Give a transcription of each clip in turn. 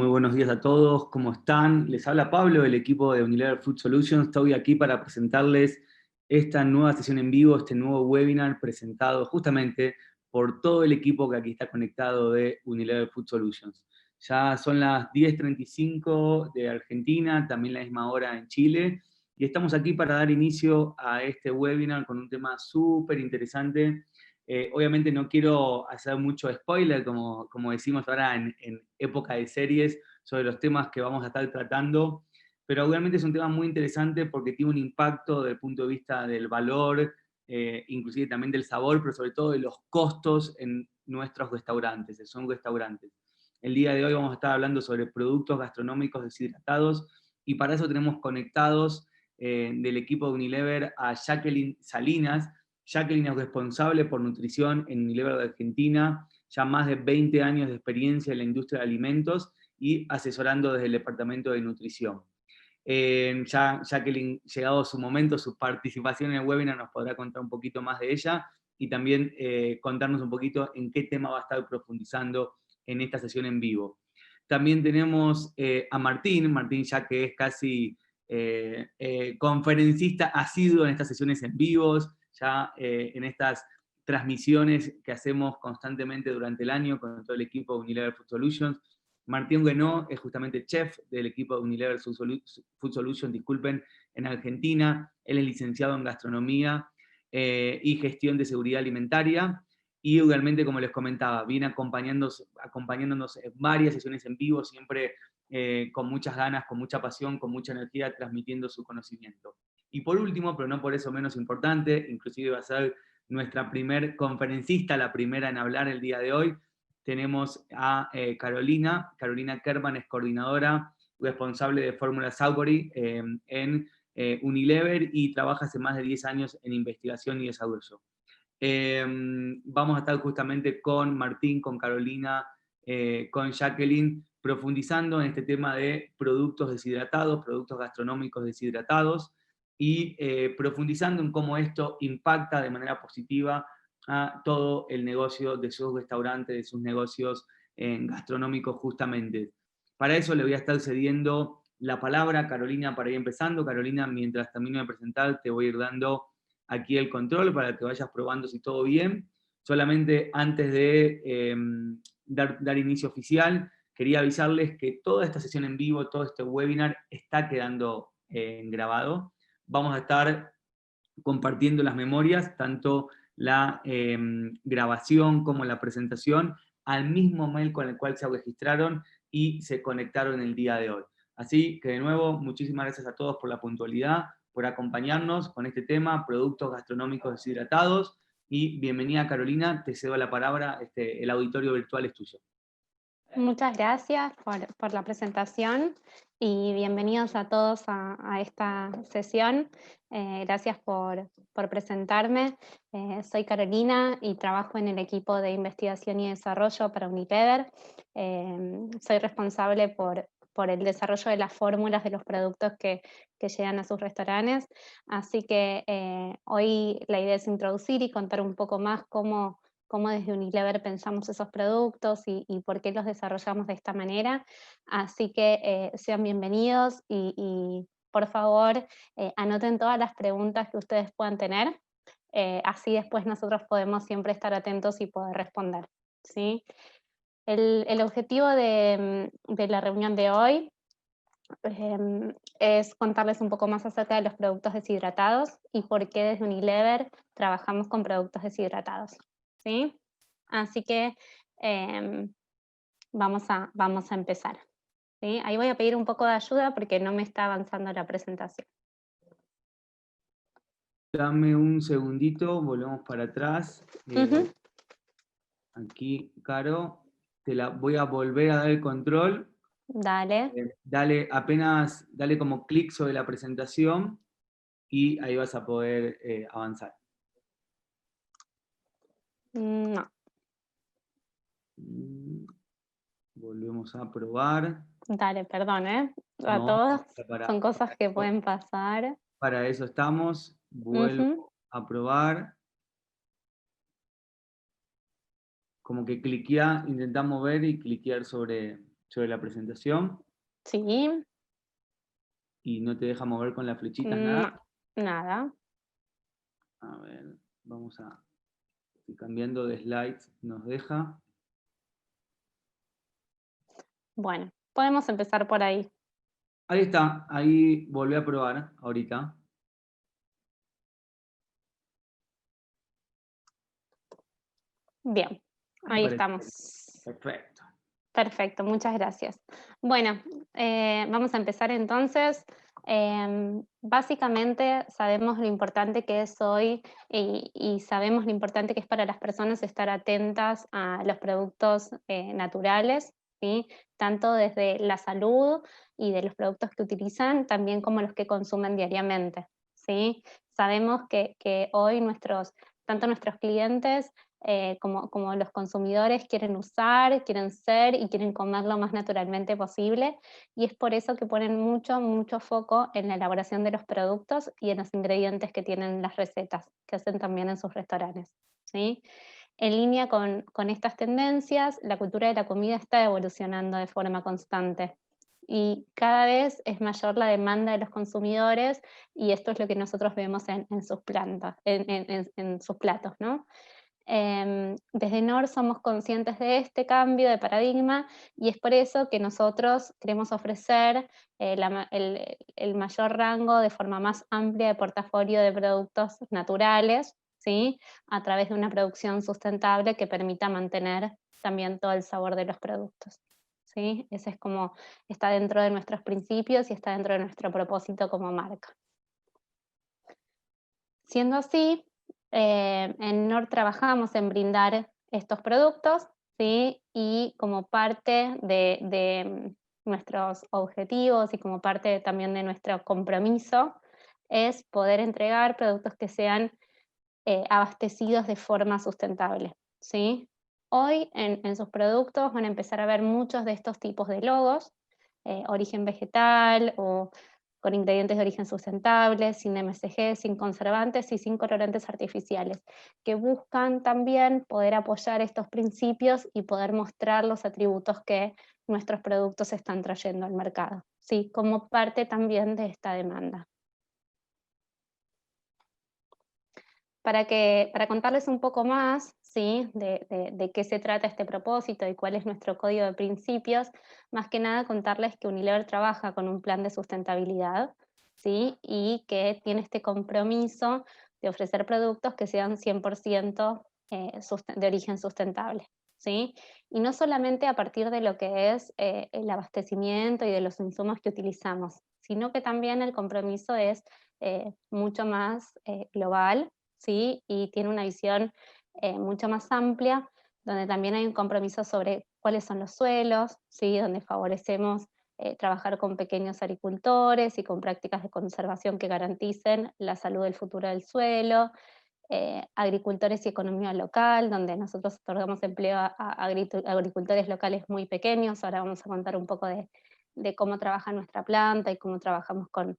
Muy buenos días a todos, ¿cómo están? Les habla Pablo del equipo de Unilever Food Solutions. Estoy aquí para presentarles esta nueva sesión en vivo, este nuevo webinar presentado justamente por todo el equipo que aquí está conectado de Unilever Food Solutions. Ya son las 10:35 de Argentina, también la misma hora en Chile, y estamos aquí para dar inicio a este webinar con un tema súper interesante. Obviamente no quiero hacer mucho spoiler, como decimos ahora en época de series, sobre los temas que vamos a estar tratando, pero obviamente es un tema muy interesante porque tiene un impacto desde el punto de vista del valor, inclusive también del sabor, pero sobre todo de los costos en nuestros restaurantes, son restaurantes. El día de hoy vamos a estar hablando sobre productos gastronómicos deshidratados, y para eso tenemos conectados del equipo de Unilever a Jacqueline Salinas. Jacqueline es responsable por nutrición en Unilever de Argentina, ya más de 20 años de experiencia en la industria de alimentos y asesorando desde el departamento de nutrición. Ya Jacqueline, llegado su momento, su participación en el webinar, nos podrá contar un poquito más de ella y también contarnos un poquito en qué tema va a estar profundizando en esta sesión en vivo. También tenemos a Martín ya que es casi conferencista asiduo en estas sesiones en vivos, ya en estas transmisiones que hacemos constantemente durante el año con todo el equipo de Unilever Food Solutions. Martín Guenó es justamente chef del equipo de Unilever Food Solutions, disculpen, en Argentina. Él es licenciado en gastronomía y gestión de seguridad alimentaria, y realmente, como les comentaba, viene acompañándonos en varias sesiones en vivo, siempre con muchas ganas, con mucha pasión, con mucha energía, transmitiendo su conocimiento. Y por último, pero no por eso menos importante, inclusive va a ser nuestra primer conferencista, la primera en hablar el día de hoy, tenemos a Carolina Kerman, es coordinadora responsable de Fórmula Saubery en Unilever, y trabaja hace más de 10 años en investigación y desarrollo. Vamos a estar justamente con Martín, con Carolina, con Jacqueline, profundizando en este tema de productos deshidratados, productos gastronómicos deshidratados, y profundizando en cómo esto impacta de manera positiva a todo el negocio de sus restaurantes, de sus negocios gastronómicos justamente. Para eso le voy a estar cediendo la palabra a Carolina para ir empezando. Carolina, mientras termino de presentar, te voy a ir dando aquí el control para que vayas probando si todo bien. Solamente antes de dar inicio oficial, quería avisarles que toda esta sesión en vivo, todo este webinar está quedando grabado. Vamos a estar compartiendo las memorias, tanto la grabación como la presentación, al mismo mail con el cual se registraron y se conectaron el día de hoy. Así que de nuevo, muchísimas gracias a todos por la puntualidad, por acompañarnos con este tema, productos gastronómicos deshidratados, y bienvenida Carolina, te cedo la palabra, el auditorio virtual es tuyo. Muchas gracias por la presentación y bienvenidos a todos a esta sesión. Gracias por presentarme. Soy Carolina y trabajo en el equipo de investigación y desarrollo para Unilever. Soy responsable por el desarrollo de las fórmulas de los productos que llegan a sus restaurantes. Así que hoy la idea es introducir y contar un poco más cómo desde Unilever pensamos esos productos y por qué los desarrollamos de esta manera. Así que sean bienvenidos y por favor anoten todas las preguntas que ustedes puedan tener. Así después nosotros podemos siempre estar atentos y poder responder, ¿sí? El objetivo de la reunión de hoy es contarles un poco más acerca de los productos deshidratados y por qué desde Unilever trabajamos con productos deshidratados, ¿sí? Así que vamos a empezar, ¿sí? Ahí voy a pedir un poco de ayuda porque no me está avanzando la presentación. Dame un segundito, volvemos para atrás. Aquí, Caro, te la voy a volver a dar el control. Dale. Dale como clic sobre la presentación y ahí vas a poder avanzar. No. Volvemos a probar. Dale, perdón, ¿eh? A No, todos para, son cosas que pueden pasar. para eso estamos. Ujú. Vuelvo a probar. Como que intentamos ver y cliquear sobre sobre la presentación. Sí. Y no te deja mover con las flechitas No, nada. nada. A ver, vamos a... Estoy cambiando de slides, nos deja. Bueno, podemos empezar por ahí. Ahí está, ahí volví a probar ahorita. Bien, Me ahí parece estamos. perfecto. Perfecto, muchas gracias. Bueno, vamos a empezar entonces. Básicamente sabemos lo importante que es hoy y sabemos lo importante que es para las personas estar atentas a los productos naturales, ¿sí? Tanto desde la salud y de los productos que utilizan, también como los que consumen diariamente, ¿sí? Sabemos que hoy tanto nuestros clientes como los consumidores quieren usar, quieren ser y quieren comer lo más naturalmente posible, y es por eso que ponen mucho foco en la elaboración de los productos y en los ingredientes que tienen las recetas, que hacen también en sus restaurantes, ¿sí? En línea con estas tendencias, la cultura de la comida está evolucionando de forma constante y cada vez es mayor la demanda de los consumidores, y esto es lo que nosotros vemos en sus plantas, en sus platos, ¿no? Desde NOR somos conscientes de este cambio de paradigma y es por eso que nosotros queremos ofrecer el mayor rango de forma más amplia de portafolio de productos naturales, ¿sí? A través de una producción sustentable que permita mantener también todo el sabor de los productos, ¿sí? Ese es como, está dentro de nuestros principios y está dentro de nuestro propósito como marca. Siendo así, en NOR trabajamos en brindar estos productos, ¿sí? Y como parte de nuestros objetivos y como parte también de nuestro compromiso es poder entregar productos que sean abastecidos de forma sustentable, ¿sí? Hoy en sus productos van a empezar a ver muchos de estos tipos de logos, origen vegetal o con ingredientes de origen sustentable, sin MSG, sin conservantes y sin colorantes artificiales, que buscan también poder apoyar estos principios y poder mostrar los atributos que nuestros productos están trayendo al mercado, ¿sí? Como parte también de esta demanda. Para contarles un poco más, ¿sí? de qué se trata este propósito y cuál es nuestro código de principios, más que nada contarles que Unilever trabaja con un plan de sustentabilidad, ¿sí? Y que tiene este compromiso de ofrecer productos que sean 100% de origen sustentable, ¿sí? Y no solamente a partir de lo que es el abastecimiento y de los insumos que utilizamos, sino que también el compromiso es mucho más global, ¿sí? Y tiene una visión mucho más amplia, donde también hay un compromiso sobre cuáles son los suelos, ¿sí? Donde favorecemos trabajar con pequeños agricultores y con prácticas de conservación que garanticen la salud del futuro del suelo, agricultores y economía local, donde nosotros otorgamos empleo a agricultores locales muy pequeños. Ahora vamos a contar un poco de cómo trabaja nuestra planta y cómo trabajamos con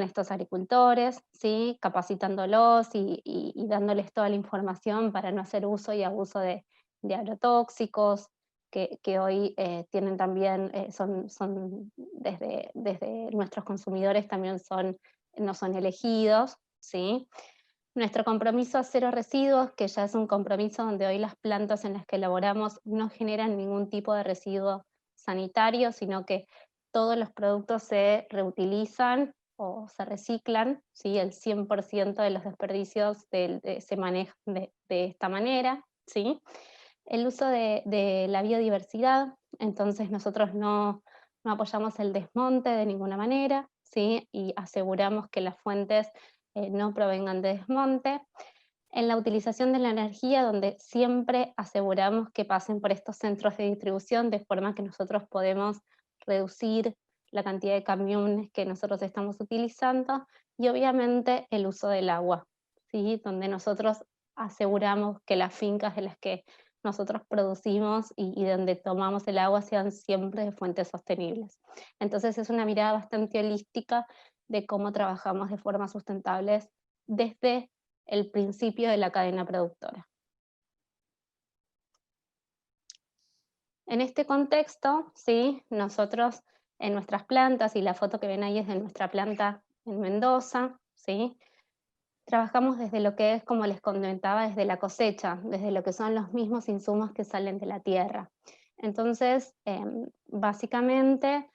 estos agricultores, ¿sí? Capacitándolos y dándoles toda la información para no hacer uso y abuso de agrotóxicos, que hoy tienen también, son desde nuestros consumidores también no son elegidos, ¿sí? Nuestro compromiso a cero residuos, que ya es un compromiso donde hoy las plantas en las que elaboramos no generan ningún tipo de residuo sanitario, sino que todos los productos se reutilizan o se reciclan, ¿sí? El 100% de los desperdicios se manejan de esta manera, ¿sí? El uso de la biodiversidad, entonces nosotros no apoyamos el desmonte de ninguna manera, ¿sí? Y aseguramos que las fuentes no provengan de desmonte. En la utilización de la energía, donde siempre aseguramos que pasen por estos centros de distribución, de forma que nosotros podemos reducir la cantidad de camiones que nosotros estamos utilizando, y obviamente el uso del agua, ¿sí? Donde nosotros aseguramos que las fincas de las que nosotros producimos y donde tomamos el agua sean siempre de fuentes sostenibles. Entonces es una mirada bastante holística de cómo trabajamos de forma sustentable desde el principio de la cadena productora. En este contexto, ¿sí? Nosotros en nuestras plantas, y la foto que ven ahí es de nuestra planta en Mendoza, ¿sí? Trabajamos desde lo que es, como les comentaba, desde la cosecha, desde lo que son los mismos insumos que salen de la tierra. Entonces, básicamente,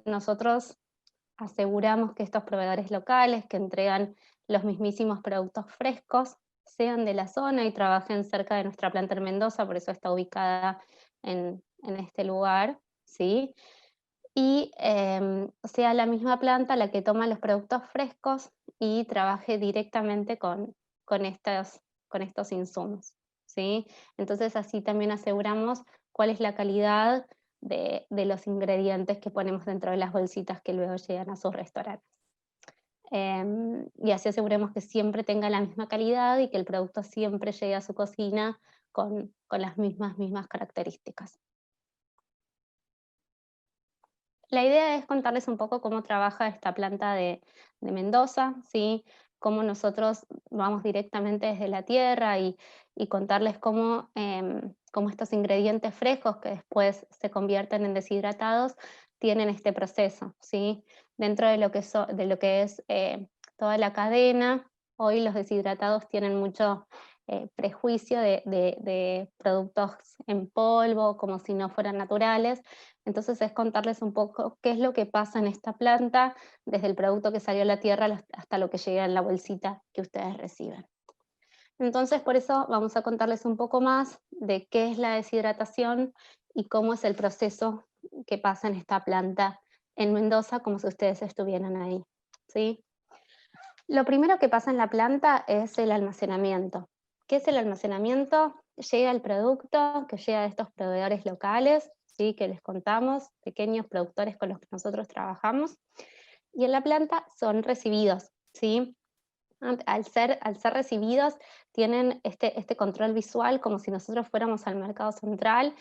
nosotros aseguramos que estos proveedores locales que entregan los mismísimos productos frescos sean de la zona y trabajen cerca de nuestra planta en Mendoza, por eso está ubicada en este lugar, ¿sí? Y sea la misma planta la que toma los productos frescos y trabaje directamente con, con estos insumos, ¿sí? Entonces así también aseguramos cuál es la calidad de los ingredientes que ponemos dentro de las bolsitas que luego llegan a sus restaurantes. Y así aseguremos que siempre tenga la misma calidad y que el producto siempre llegue a su cocina con las mismas características. La idea es contarles un poco cómo trabaja esta planta de Mendoza, ¿sí? Cómo nosotros vamos directamente desde la tierra y contarles cómo estos ingredientes frescos que después se convierten en deshidratados tienen este proceso, ¿sí? Dentro de de lo que es toda la cadena, hoy los deshidratados tienen mucho prejuicio de productos en polvo, como si no fueran naturales. Entonces es contarles un poco qué es lo que pasa en esta planta, desde el producto que salió a la tierra hasta lo que llega en la bolsita que ustedes reciben. Entonces por eso vamos a contarles un poco más de qué es la deshidratación y cómo es el proceso que pasa en esta planta en Mendoza, como si ustedes estuvieran ahí, ¿sí? Lo primero que pasa en la planta es el almacenamiento. ¿Qué es el almacenamiento? Llega el producto que llega de estos proveedores locales, ¿sí? Que les contamos, pequeños productores con los que nosotros trabajamos, y en la planta son recibidos, ¿sí? Al ser recibidos tienen este control visual como si nosotros fuéramos al mercado central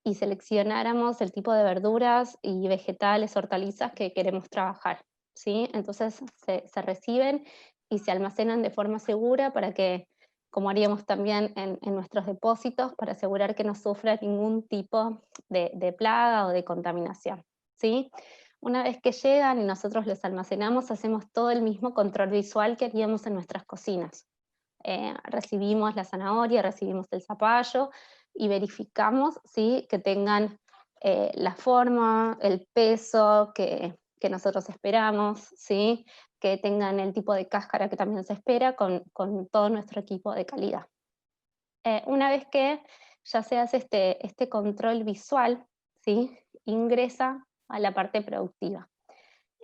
y seleccionáramos el tipo de verduras y vegetales, hortalizas que queremos trabajar, ¿sí? Entonces se reciben y se almacenan de forma segura para que, como haríamos también en nuestros depósitos, para asegurar que no sufra ningún tipo de plaga o de contaminación, ¿sí? Una vez que llegan y nosotros los almacenamos, hacemos todo el mismo control visual que haríamos en nuestras cocinas. Recibimos la zanahoria, recibimos el zapallo y verificamos, ¿sí? Que tengan la forma, el peso que nosotros esperamos, ¿sí? Que tengan el tipo de cáscara que también se espera con todo nuestro equipo de calidad. Una vez que ya se hace este control visual, ¿sí? Ingresa a la parte productiva.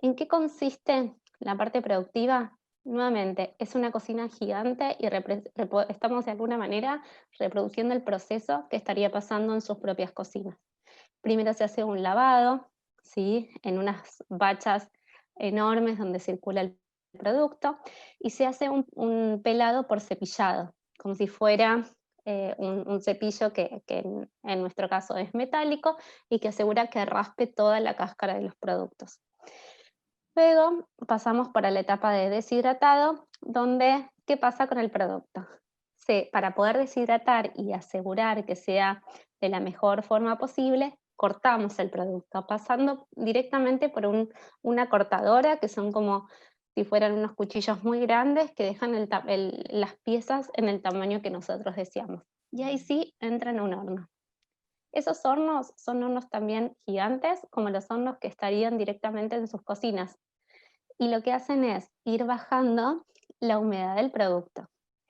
¿En qué consiste la parte productiva? Nuevamente, es una cocina gigante y estamos de alguna manera reproduciendo el proceso que estaría pasando en sus propias cocinas. Primero se hace un lavado, ¿sí? En unas bachas enormes donde circula el producto, y se hace un pelado por cepillado, como si fuera un cepillo que en nuestro caso es metálico y que asegura que raspe toda la cáscara de los productos. Luego pasamos para la etapa de deshidratado, donde ¿qué pasa con el producto? Para poder deshidratar y asegurar que sea de la mejor forma posible, cortamos el producto, pasando directamente por una cortadora, que son como si fueran unos cuchillos muy grandes que dejan las piezas en el tamaño que nosotros deseamos. Y ahí sí entran a un horno. Esos hornos son hornos también gigantes, como los hornos que estarían directamente en sus cocinas, y lo que hacen es ir bajando la humedad del producto,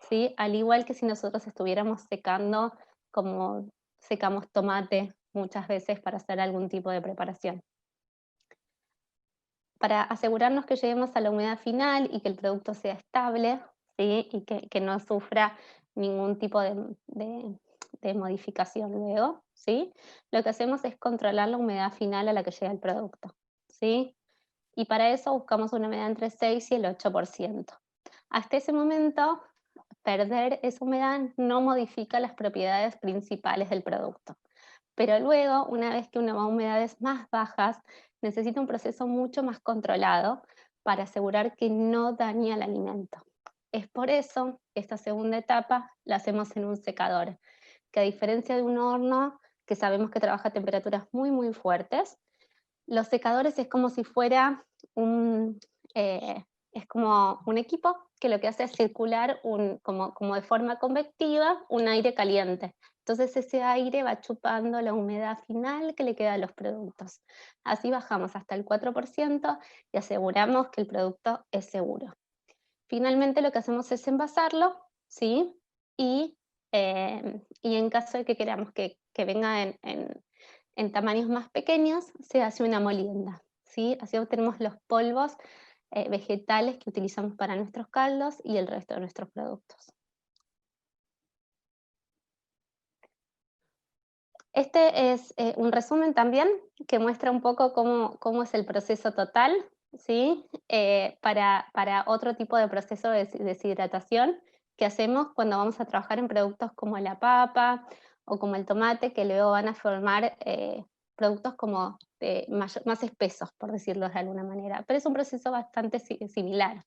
¿sí? Al igual que si nosotros estuviéramos secando, como secamos tomate muchas veces para hacer algún tipo de preparación. Para asegurarnos que lleguemos a la humedad final y que el producto sea estable, ¿sí? Y que no sufra ningún tipo de modificación luego, ¿sí? Lo que hacemos es controlar la humedad final a la que llega el producto, ¿sí? Y para eso buscamos una humedad entre 6 y el 8%. Hasta ese momento, perder esa humedad no modifica las propiedades principales del producto. Pero luego, una vez que uno va a humedades más bajas, necesita un proceso mucho más controlado para asegurar que no dañe al alimento. Es por eso que esta segunda etapa la hacemos en un secador, que a diferencia de un horno, que sabemos que trabaja a temperaturas muy, muy fuertes. Los secadores es como si fuera es como un equipo que lo que hace es circular como de forma convectiva un aire caliente. Entonces ese aire va chupando la humedad final que le queda a los productos. Así bajamos hasta el 4% y aseguramos que el producto es seguro. Finalmente lo que hacemos es envasarlo, ¿sí? Y en caso de que queramos que venga en tamaños más pequeños, se hace una molienda, ¿sí? Así obtenemos los polvos vegetales que utilizamos para nuestros caldos y el resto de nuestros productos. Este es un resumen también que muestra un poco cómo es el proceso total, ¿sí? Para otro tipo de proceso de deshidratación que hacemos cuando vamos a trabajar en productos como la papa o como el tomate, que luego van a formar productos como más espesos, por decirlo de alguna manera. Pero es un proceso bastante similar,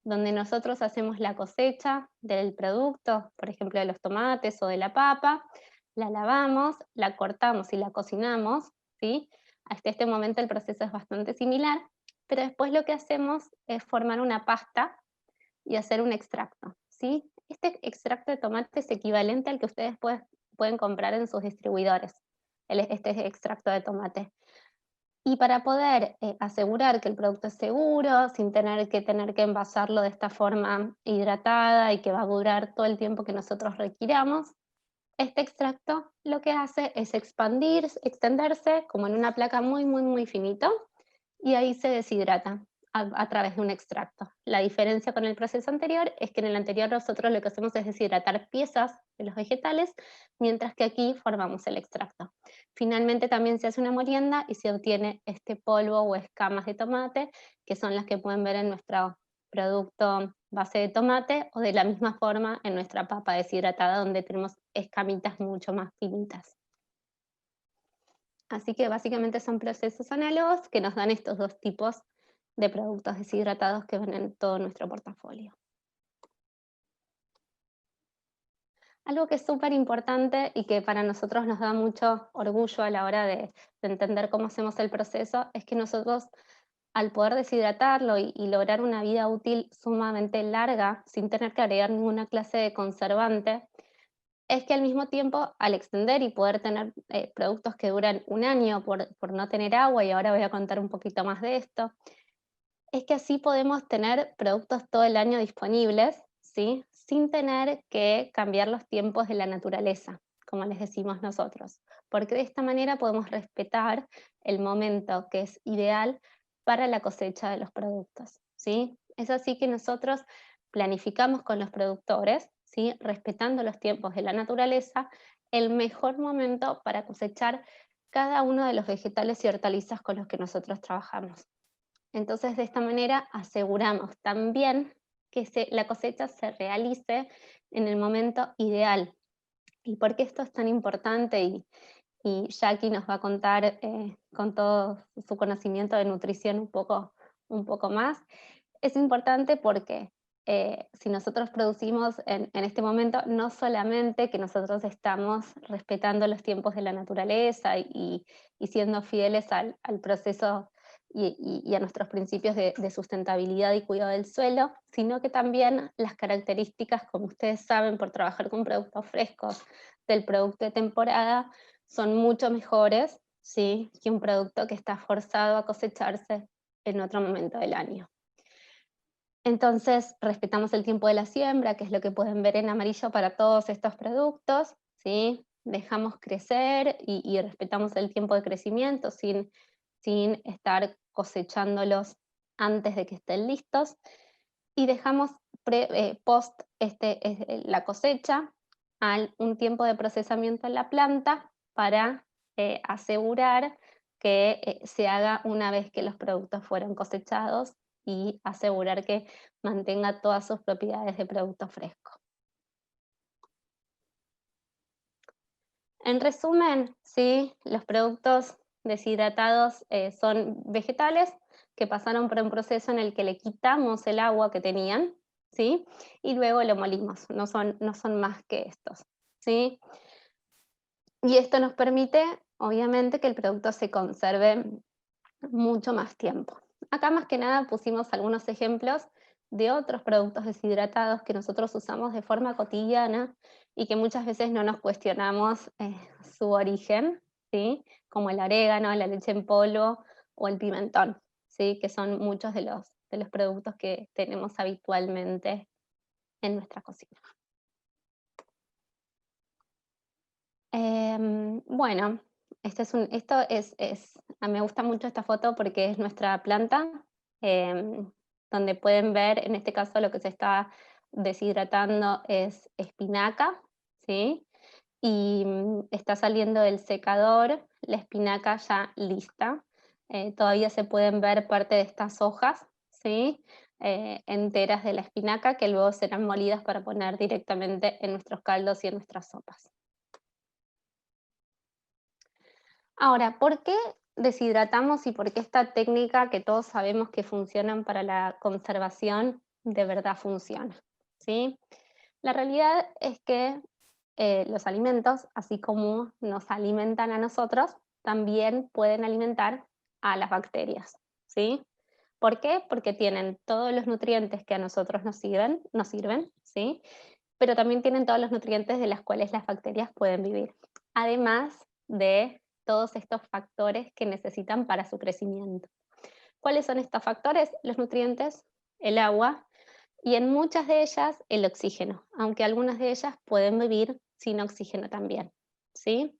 donde nosotros hacemos la cosecha del producto, por ejemplo de los tomates o de la papa, la lavamos, la cortamos y la cocinamos, ¿sí? Hasta este momento el proceso es bastante similar, pero después lo que hacemos es formar una pasta y hacer un extracto, ¿sí? Este extracto de tomate es equivalente al que ustedes pueden comprar en sus distribuidores, este extracto de tomate. Y para poder asegurar que el producto es seguro, sin tener que envasarlo de esta forma hidratada y que va a durar todo el tiempo que nosotros requiramos, este extracto lo que hace es extenderse como en una placa muy, muy, muy finito y ahí se deshidrata a través de un extracto. La diferencia con el proceso anterior es que en el anterior nosotros lo que hacemos es deshidratar piezas de los vegetales, mientras que aquí formamos el extracto. Finalmente también se hace una molienda y se obtiene este polvo o escamas de tomate, que son las que pueden ver en nuestro producto base de tomate, o de la misma forma en nuestra papa deshidratada, donde tenemos escamitas mucho más finitas. Así que básicamente son procesos análogos que nos dan estos dos tipos de productos deshidratados que ven en todo nuestro portafolio. Algo que es súper importante y que para nosotros nos da mucho orgullo a la hora de entender cómo hacemos el proceso es que nosotros, al poder deshidratarlo y lograr una vida útil sumamente larga sin tener que agregar ninguna clase de conservante, es que al mismo tiempo, al extender y poder tener productos que duran un año por no tener agua, y ahora voy a contar un poquito más de esto, es que así podemos tener productos todo el año disponibles, ¿sí? Sin tener que cambiar los tiempos de la naturaleza, como les decimos nosotros, porque de esta manera podemos respetar el momento que es ideal para la cosecha de los productos, ¿sí? Es así que nosotros planificamos con los productores, ¿sí? Respetando los tiempos de la naturaleza, el mejor momento para cosechar cada uno de los vegetales y hortalizas con los que nosotros trabajamos. Entonces, de esta manera aseguramos también que la cosecha se realice en el momento ideal. ¿Y por qué esto es tan importante? Y Jackie nos va a contar con todo su conocimiento de nutrición un poco más. Es importante porque si nosotros producimos en este momento, no solamente que nosotros estamos respetando los tiempos de la naturaleza y siendo fieles al proceso y a nuestros principios de sustentabilidad y cuidado del suelo, sino que también las características, como ustedes saben, por trabajar con productos frescos del producto de temporada, son mucho mejores, ¿sí?, que un producto que está forzado a cosecharse en otro momento del año. Entonces, respetamos el tiempo de la siembra, que es lo que pueden ver en amarillo para todos estos productos, ¿sí? Dejamos crecer y respetamos el tiempo de crecimiento sin estar cosechándolos antes de que estén listos. Y dejamos post la cosecha un tiempo de procesamiento en la planta para asegurar que se haga una vez que los productos fueron cosechados y asegurar que mantenga todas sus propiedades de producto fresco. En resumen, sí, los productos deshidratados son vegetales que pasaron por un proceso en el que le quitamos el agua que tenían, ¿sí? Y luego lo molimos, no son más que estos, ¿sí? Y esto nos permite, obviamente, que el producto se conserve mucho más tiempo. Acá más que nada pusimos algunos ejemplos de otros productos deshidratados que nosotros usamos de forma cotidiana y que muchas veces no nos cuestionamos su origen, ¿sí? Como el orégano, la leche en polvo o el pimentón, ¿sí? Que son muchos de los productos que tenemos habitualmente en nuestra cocina. Bueno, me gusta mucho esta foto porque es nuestra planta, em, donde pueden ver, en este caso lo que se está deshidratando es espinaca, ¿sí? Y está saliendo del secador la espinaca ya lista. Todavía se pueden ver parte de estas hojas, ¿sí? Enteras de la espinaca que luego serán molidas para poner directamente en nuestros caldos y en nuestras sopas. Ahora, ¿por qué deshidratamos y por qué esta técnica que todos sabemos que funcionan para la conservación de verdad funciona? ¿Sí? La realidad es que los alimentos, así como nos alimentan a nosotros, también pueden alimentar a las bacterias. ¿Sí? ¿Por qué? Porque tienen todos los nutrientes que a nosotros nos sirven, ¿sí? Pero también tienen todos los nutrientes de los cuales las bacterias pueden vivir, además de todos estos factores que necesitan para su crecimiento. ¿Cuáles son estos factores? Los nutrientes, el agua y en muchas de ellas el oxígeno, aunque algunas de ellas pueden vivir sin oxígeno también, ¿sí?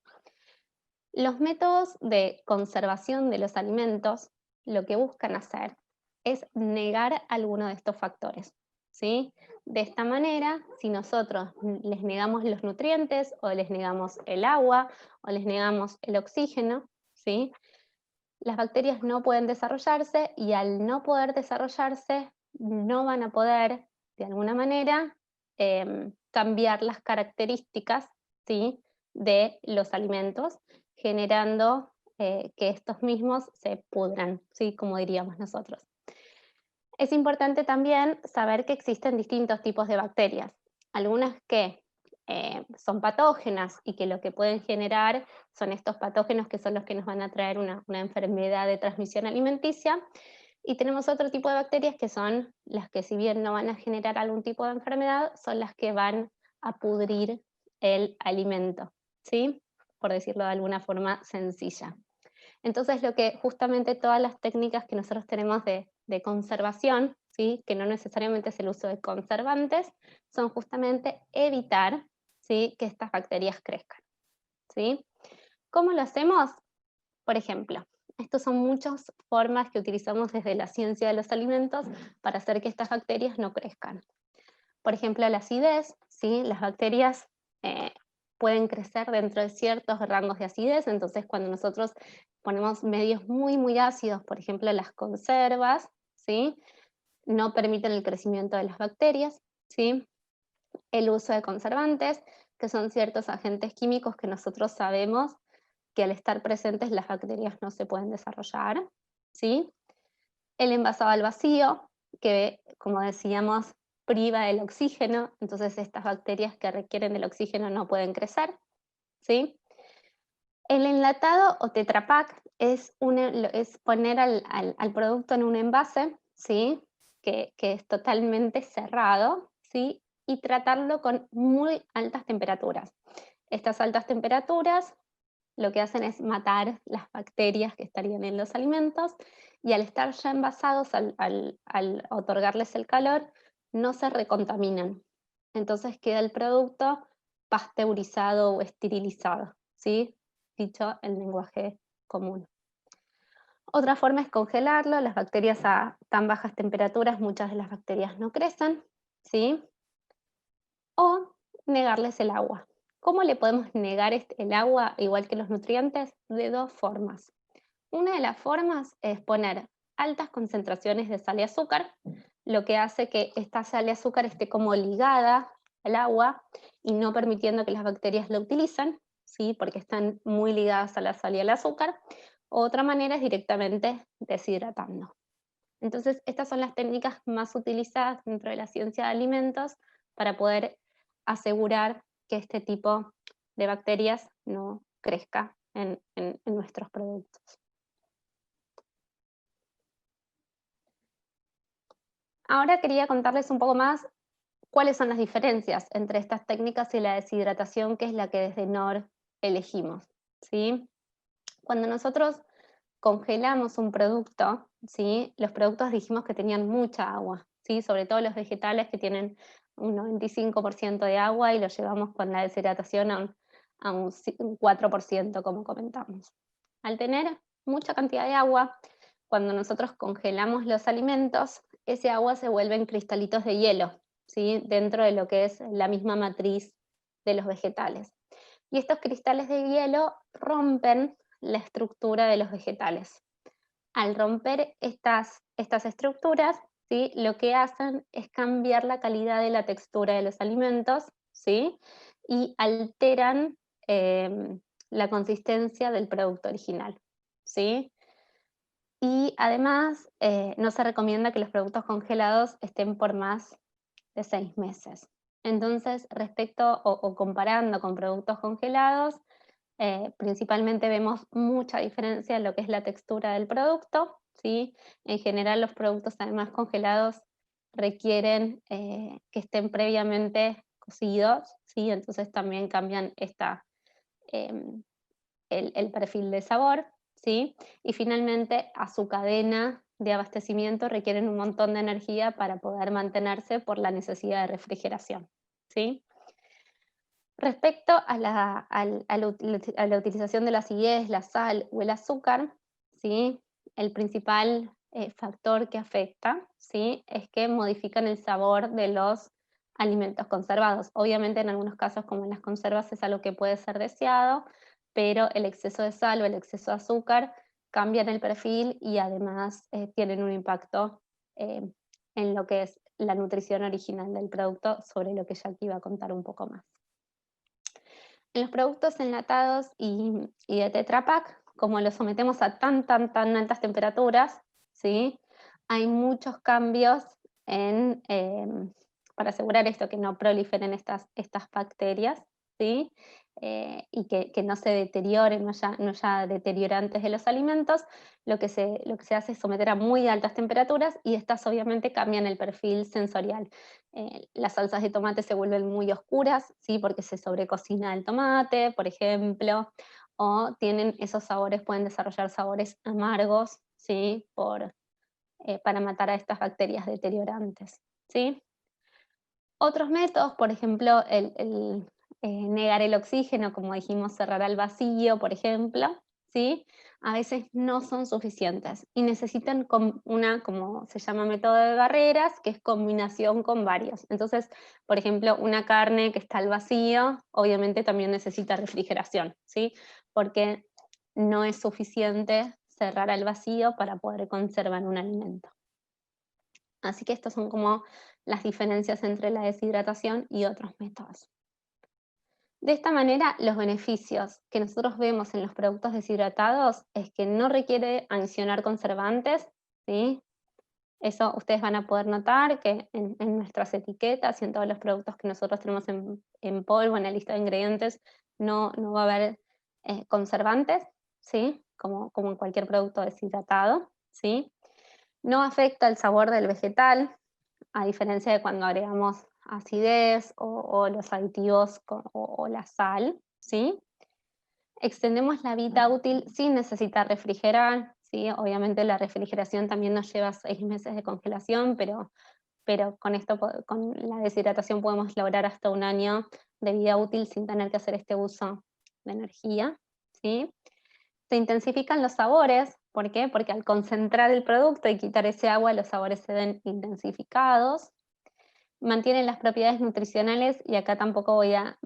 Los métodos de conservación de los alimentos lo que buscan hacer es negar alguno de estos factores, ¿sí? De esta manera, si nosotros les negamos los nutrientes o les negamos el agua o les negamos el oxígeno, ¿sí? Las bacterias no pueden desarrollarse y al no poder desarrollarse no van a poder, de alguna manera, cambiar las características, ¿sí? De los alimentos, generando que estos mismos se pudran, ¿sí? Como diríamos nosotros. Es importante también saber que existen distintos tipos de bacterias, algunas que son patógenas y que lo que pueden generar son estos patógenos que son los que nos van a traer una enfermedad de transmisión alimenticia, y tenemos otro tipo de bacterias que son las que, si bien no van a generar algún tipo de enfermedad, son las que van a pudrir el alimento, ¿sí? Por decirlo de alguna forma sencilla. Entonces, lo que justamente todas las técnicas que nosotros tenemos de conservación, ¿sí? Que no necesariamente es el uso de conservantes, son justamente evitar, ¿sí? Que estas bacterias crezcan, ¿sí? ¿Cómo lo hacemos? Por ejemplo, estas son muchas formas que utilizamos desde la ciencia de los alimentos para hacer que estas bacterias no crezcan. Por ejemplo, la acidez, ¿sí? Las bacterias eh, pueden crecer dentro de ciertos rangos de acidez, entonces cuando nosotros ponemos medios muy, muy ácidos, por ejemplo, las conservas, ¿sí? No permiten el crecimiento de las bacterias, ¿sí? El uso de conservantes, que son ciertos agentes químicos que nosotros sabemos que al estar presentes las bacterias no se pueden desarrollar, ¿sí? El envasado al vacío, que como decíamos, priva del oxígeno, entonces estas bacterias que requieren del oxígeno no pueden crecer, ¿sí? El enlatado o Tetra Pak es poner al producto en un envase, ¿sí? Que es totalmente cerrado, ¿sí? Y tratarlo con muy altas temperaturas. Estas altas temperaturas lo que hacen es matar las bacterias que estarían en los alimentos, y al estar ya envasados, al otorgarles el calor, no se recontaminan. Entonces queda el producto pasteurizado o esterilizado, ¿sí? Dicho en lenguaje común. Otra forma es congelarlo. Las bacterias a tan bajas temperaturas, muchas de las bacterias no crecen, ¿sí? O negarles el agua. ¿Cómo le podemos negar el agua, igual que los nutrientes? De dos formas. Una de las formas es poner altas concentraciones de sal y azúcar, lo que hace que esta sal y azúcar esté como ligada al agua y no permitiendo que las bacterias la utilicen, ¿sí? Porque están muy ligadas a la sal y al azúcar. Otra manera es directamente deshidratando. Entonces, estas son las técnicas más utilizadas dentro de la ciencia de alimentos para poder asegurar que este tipo de bacterias no crezca en nuestros productos. Ahora quería contarles un poco más cuáles son las diferencias entre estas técnicas y la deshidratación, que es la que desde NOR elegimos, ¿sí? Cuando nosotros congelamos un producto, ¿sí? Los productos dijimos que tenían mucha agua, ¿sí? Sobre todo los vegetales, que tienen un 95% de agua, y los llevamos con la deshidratación a un 4%, como comentamos. Al tener mucha cantidad de agua, cuando nosotros congelamos los alimentos, ese agua se vuelve en cristalitos de hielo, ¿sí? Dentro de lo que es la misma matriz de los vegetales. Y estos cristales de hielo rompen la estructura de los vegetales. Al romper estas estructuras, ¿sí? Lo que hacen es cambiar la calidad de la textura de los alimentos, ¿sí? Y alteran la consistencia del producto original, ¿sí? Y además, no se recomienda que los productos congelados estén por más de 6 meses. Entonces, respecto o comparando con productos congelados, principalmente vemos mucha diferencia en lo que es la textura del producto, ¿sí? En general, los productos además congelados requieren que estén previamente cocidos, ¿sí? Entonces también cambian em, el perfil de sabor, ¿sí? Y finalmente, a su cadena de abastecimiento requieren un montón de energía para poder mantenerse por la necesidad de refrigeración, ¿sí? Respecto a la utilización de la acidez, la sal o el azúcar, ¿sí? El principal factor que afecta, ¿sí? Es que modifican el sabor de los alimentos conservados. Obviamente en algunos casos, como en las conservas, es algo que puede ser deseado, pero el exceso de sal o el exceso de azúcar cambian el perfil y además tienen un impacto eh, en lo que es la nutrición original del producto, sobre lo que Jackie va a contar un poco más. En los productos enlatados y de Tetra Pak, como los sometemos a tan altas temperaturas, ¿sí? Hay muchos cambios para asegurar esto, que no proliferen estas bacterias, ¿sí? Y que no se deterioren, no haya deteriorantes de los alimentos. Lo que se hace es someter a muy altas temperaturas, y estas obviamente cambian el perfil sensorial. Las salsas de tomate se vuelven muy oscuras, ¿sí? Porque se sobrecocina el tomate, por ejemplo, o tienen esos sabores, pueden desarrollar sabores amargos, ¿sí? Para matar a estas bacterias deteriorantes, ¿sí? Otros métodos, por ejemplo, negar el oxígeno, como dijimos, cerrar al vacío, por ejemplo, ¿sí? A veces no son suficientes y necesitan como se llama, método de barreras, que es combinación con varios. Entonces, por ejemplo, una carne que está al vacío, obviamente también necesita refrigeración, ¿sí? Porque no es suficiente cerrar al vacío para poder conservar un alimento. Así que estas son como las diferencias entre la deshidratación y otros métodos. De esta manera, los beneficios que nosotros vemos en los productos deshidratados es que no requiere adicionar conservantes, ¿sí? Eso ustedes van a poder notar que en nuestras etiquetas y en todos los productos que nosotros tenemos en polvo, en la lista de ingredientes, no va a haber conservantes, ¿sí? Como en cualquier producto deshidratado, ¿sí? No afecta el sabor del vegetal, a diferencia de cuando agregamos acidez o los aditivos o la sal, ¿sí? Extendemos la vida útil sin necesitar refrigerar, ¿sí? Obviamente la refrigeración también nos lleva 6 meses de congelación, pero con esto, con la deshidratación, podemos lograr hasta 1 año de vida útil sin tener que hacer este uso de energía, ¿sí? Se intensifican los sabores. ¿Por qué? Porque al concentrar el producto y quitar ese agua, los sabores se ven intensificados. Mantienen las propiedades nutricionales, y acá tampoco voy a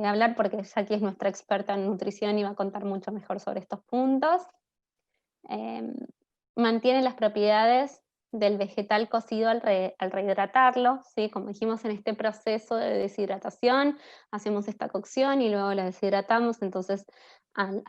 hablar porque Jackie es nuestra experta en nutrición y va a contar mucho mejor sobre estos puntos. Mantiene las propiedades del vegetal cocido al rehidratarlo, ¿sí? Como dijimos, en este proceso de deshidratación hacemos esta cocción y luego la deshidratamos. Entonces al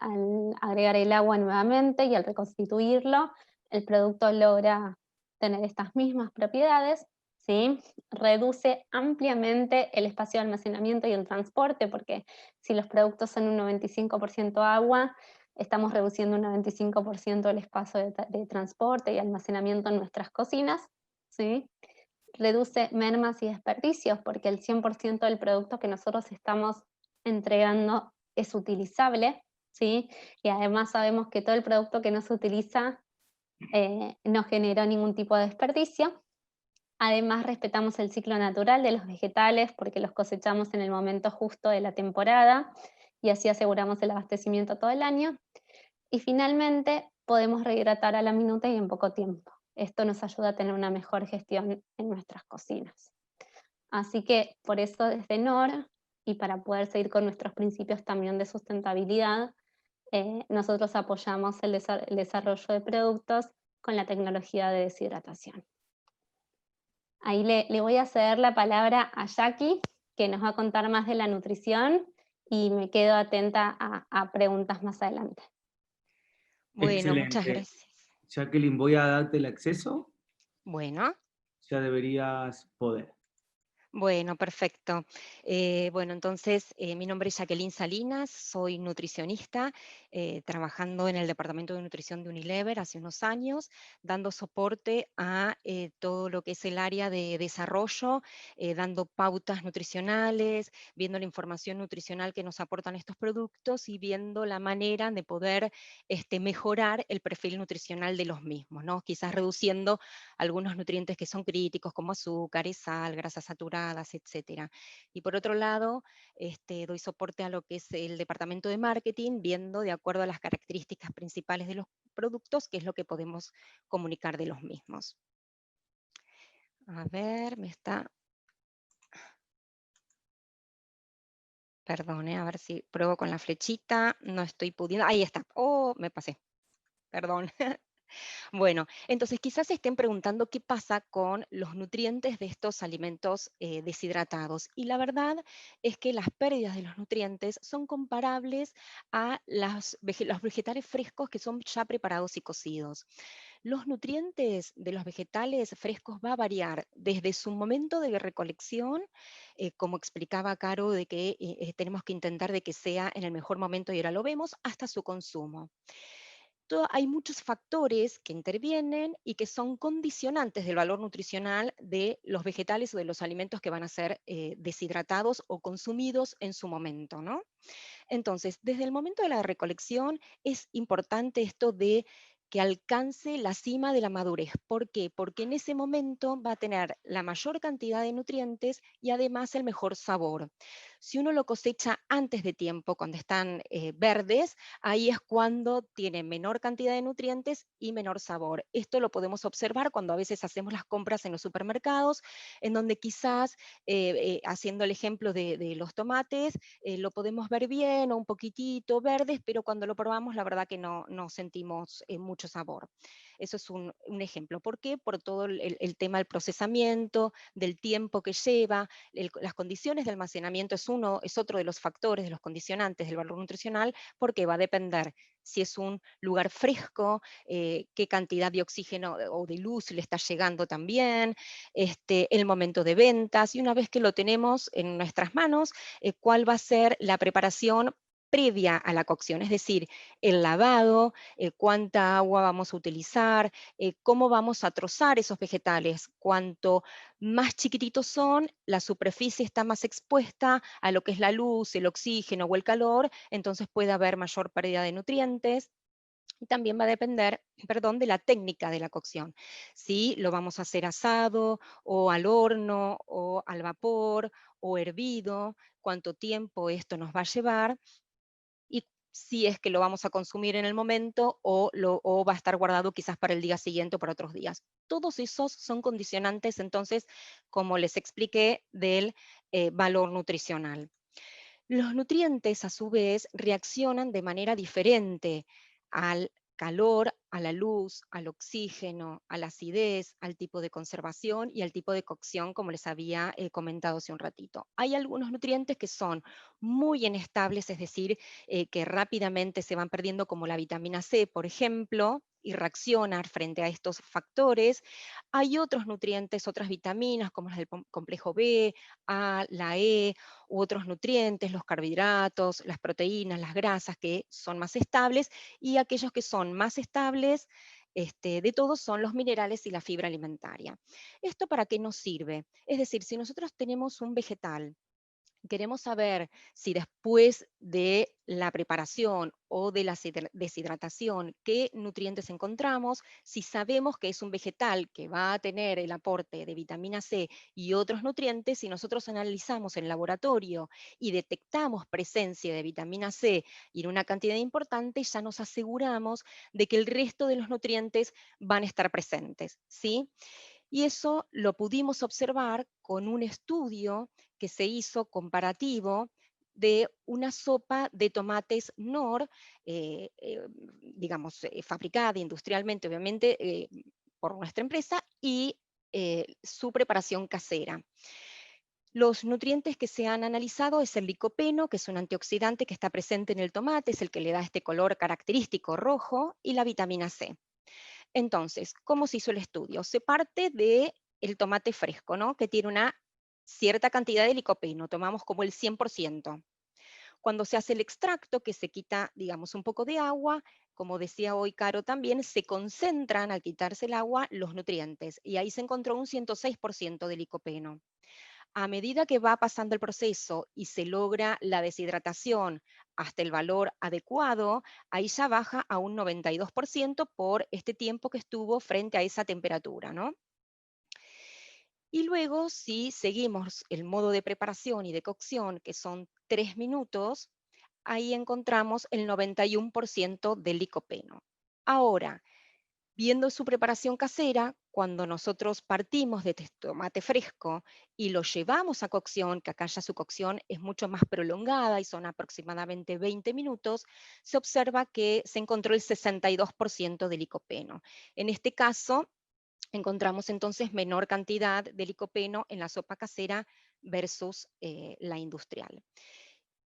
agregar el agua nuevamente y al reconstituirlo, el producto logra tener estas mismas propiedades, ¿sí? Reduce ampliamente el espacio de almacenamiento y el transporte, porque si los productos son un 95% agua, estamos reduciendo un 95% el espacio de transporte y almacenamiento en nuestras cocinas, ¿sí? Reduce mermas y desperdicios, porque el 100% del producto que nosotros estamos entregando es utilizable, ¿sí? Y además sabemos que todo el producto que no se utiliza no generó ningún tipo de desperdicio. Además, respetamos el ciclo natural de los vegetales porque los cosechamos en el momento justo de la temporada y así aseguramos el abastecimiento todo el año. Y finalmente, podemos rehidratar a la minuta y en poco tiempo. Esto nos ayuda a tener una mejor gestión en nuestras cocinas. Así que por eso desde NOR y para poder seguir con nuestros principios también de sustentabilidad, nosotros apoyamos el desarrollo de productos con la tecnología de deshidratación. Ahí le voy a ceder la palabra a Jackie, que nos va a contar más de la nutrición y me quedo atenta a preguntas más adelante. Bueno, muchas Excelente. gracias. Jacqueline, voy a darte el acceso. Bueno. Ya deberías poder. Bueno, perfecto. Bueno, entonces mi nombre es Jacqueline Salinas, soy nutricionista, trabajando en el Departamento de Nutrición de Unilever hace unos años, dando soporte a todo lo que es el área de desarrollo, dando pautas nutricionales, viendo la información nutricional que nos aportan estos productos y viendo la manera de poder mejorar el perfil nutricional de los mismos, ¿no? Quizás reduciendo algunos nutrientes que son críticos, como azúcares, sal, grasas saturadas, etcétera. Y por otro lado, doy soporte a lo que es el departamento de marketing, viendo de acuerdo a las características principales de los productos, qué es lo que podemos comunicar de los mismos. A ver, me está... Perdón, a ver si pruebo con la flechita, no estoy pudiendo... Ahí está, oh, me pasé, perdón. Bueno, entonces quizás se estén preguntando qué pasa con los nutrientes de estos alimentos deshidratados. Y la verdad es que las pérdidas de los nutrientes son comparables a los vegetales frescos que son ya preparados y cocidos. Los nutrientes de los vegetales frescos va a variar desde su momento de recolección, como explicaba Caro, de que tenemos que intentar de que sea en el mejor momento y ahora lo vemos, hasta su consumo. Hay muchos factores que intervienen y que son condicionantes del valor nutricional de los vegetales o de los alimentos que van a ser deshidratados o consumidos en su momento, ¿no? Entonces, desde el momento de la recolección es importante esto de que alcance la cima de la madurez. ¿Por qué? Porque en ese momento va a tener la mayor cantidad de nutrientes y además el mejor sabor. Si uno lo cosecha antes de tiempo, cuando están verdes, ahí es cuando tiene menor cantidad de nutrientes y menor sabor. Esto lo podemos observar cuando a veces hacemos las compras en los supermercados, en donde quizás, haciendo el ejemplo de los tomates, lo podemos ver bien o un poquitito verdes, pero cuando lo probamos la verdad que no sentimos mucho sabor. Eso es un ejemplo. ¿Por qué? Por todo el tema del procesamiento, del tiempo que lleva, las condiciones de almacenamiento es otro de los factores, de los condicionantes del valor nutricional, porque va a depender si es un lugar fresco, qué cantidad de oxígeno o de luz le está llegando también, el momento de ventas, y una vez que lo tenemos en nuestras manos, cuál va a ser la preparación previa a la cocción, es decir, el lavado, cuánta agua vamos a utilizar, cómo vamos a trozar esos vegetales. Cuanto más chiquititos son, la superficie está más expuesta a lo que es la luz, el oxígeno o el calor, entonces puede haber mayor pérdida de nutrientes. Y también va a depender, perdón, de la técnica de la cocción. Si lo vamos a hacer asado, o al horno, o al vapor, o hervido, cuánto tiempo esto nos va a llevar, y si es que lo vamos a consumir en el momento o va a estar guardado quizás para el día siguiente o para otros días. Todos esos son condicionantes, entonces, como les expliqué, del valor nutricional. Los nutrientes, a su vez, reaccionan de manera diferente al calor, a la luz, al oxígeno, a la acidez, al tipo de conservación y al tipo de cocción, como les había comentado hace un ratito. Hay algunos nutrientes que son muy inestables, es decir, que rápidamente se van perdiendo, como la vitamina C, por ejemplo, y reacciona frente a estos factores. Hay otros nutrientes, otras vitaminas, como las del complejo B, A, la E, u otros nutrientes, los carbohidratos, las proteínas, las grasas, que son más estables, y aquellos que son más estables, de todos, son los minerales y la fibra alimentaria. ¿Esto para qué nos sirve? Es decir, si nosotros tenemos un vegetal, queremos saber si después de la preparación o de la deshidratación, qué nutrientes encontramos, si sabemos que es un vegetal que va a tener el aporte de vitamina C y otros nutrientes, si nosotros analizamos en laboratorio y detectamos presencia de vitamina C y en una cantidad importante, ya nos aseguramos de que el resto de los nutrientes van a estar presentes, ¿sí? Y eso lo pudimos observar con un estudio que se hizo comparativo de una sopa de tomates Knorr, digamos, fabricada industrialmente, obviamente, por nuestra empresa, y su preparación casera. Los nutrientes que se han analizado es el licopeno, que es un antioxidante que está presente en el tomate, es el que le da este color característico rojo, y la vitamina C. Entonces, ¿cómo se hizo el estudio? Se parte del tomate fresco, ¿no? Que tiene una cierta cantidad de licopeno, tomamos como el 100%. Cuando se hace el extracto, que se quita, digamos, un poco de agua, como decía hoy Caro también, se concentran al quitarse el agua los nutrientes, y ahí se encontró un 106% de licopeno. A medida que va pasando el proceso y se logra la deshidratación hasta el valor adecuado, ahí ya baja a un 92% por este tiempo que estuvo frente a esa temperatura, ¿no? Y luego, si seguimos el modo de preparación y de cocción, que son 3 minutos, ahí encontramos el 91% del licopeno. Ahora, viendo su preparación casera, cuando nosotros partimos de tomate fresco y lo llevamos a cocción, que acá ya su cocción es mucho más prolongada y son aproximadamente 20 minutos, se observa que se encontró el 62% de licopeno. En este caso, encontramos entonces menor cantidad de licopeno en la sopa casera versus la industrial.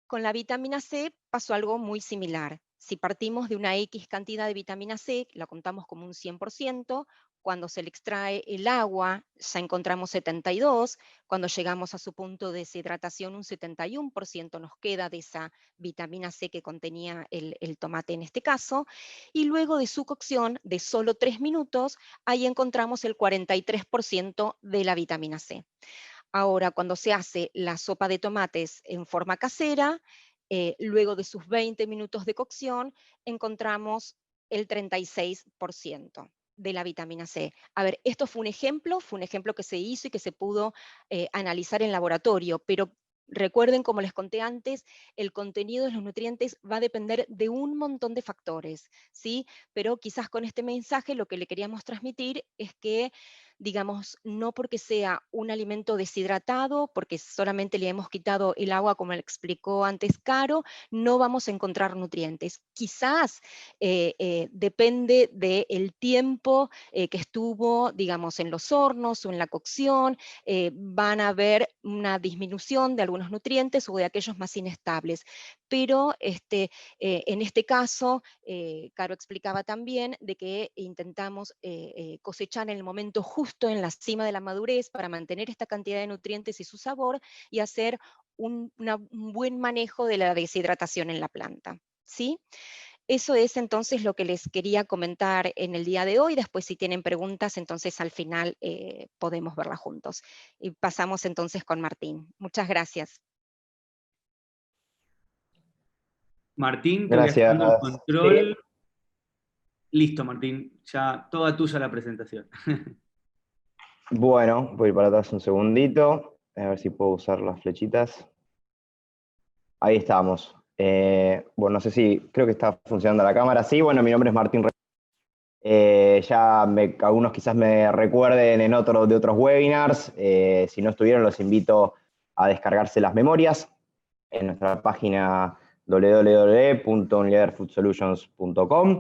Con la vitamina C pasó algo muy similar. Si partimos de una X cantidad de vitamina C, la contamos como un 100%, cuando se le extrae el agua ya encontramos 72, cuando llegamos a su punto de deshidratación un 71% nos queda de esa vitamina C que contenía el tomate en este caso, y luego de su cocción de solo 3 minutos, ahí encontramos el 43% de la vitamina C. Ahora, cuando se hace la sopa de tomates en forma casera, luego de sus 20 minutos de cocción, encontramos el 36% de la vitamina C. A ver, esto fue un ejemplo que se hizo y que se pudo analizar en laboratorio, pero recuerden, como les conté antes, el contenido de los nutrientes va a depender de un montón de factores, ¿sí? Pero quizás con este mensaje lo que le queríamos transmitir es que, digamos, no porque sea un alimento deshidratado, porque solamente le hemos quitado el agua, como le explicó antes Caro, no vamos a encontrar nutrientes. Quizás depende del tiempo que estuvo, digamos, en los hornos o en la cocción, van a haber una disminución de algunos nutrientes o de aquellos más inestables. Pero en este caso, Caro explicaba también de que intentamos cosechar en el momento justo, en la cima de la madurez, para mantener esta cantidad de nutrientes y su sabor, y hacer un buen manejo de la deshidratación en la planta, ¿sí? Eso es entonces lo que les quería comentar en el día de hoy. Después, si tienen preguntas, entonces al final podemos verlas juntos. Y pasamos entonces con Martín. Muchas gracias. Martín, te voy Gracias. haciendo el control. Sí. Listo, Martín, ya toda tuya la presentación. Bueno, voy para atrás un segundito, a ver si puedo usar las flechitas. Ahí estamos. Bueno, no sé si, creo que está funcionando la cámara. Sí, bueno, mi nombre es Martín. Algunos quizás me recuerden de otros webinars. Si no estuvieron, los invito a descargarse las memorias en nuestra página www.unileverfoodsolutions.com.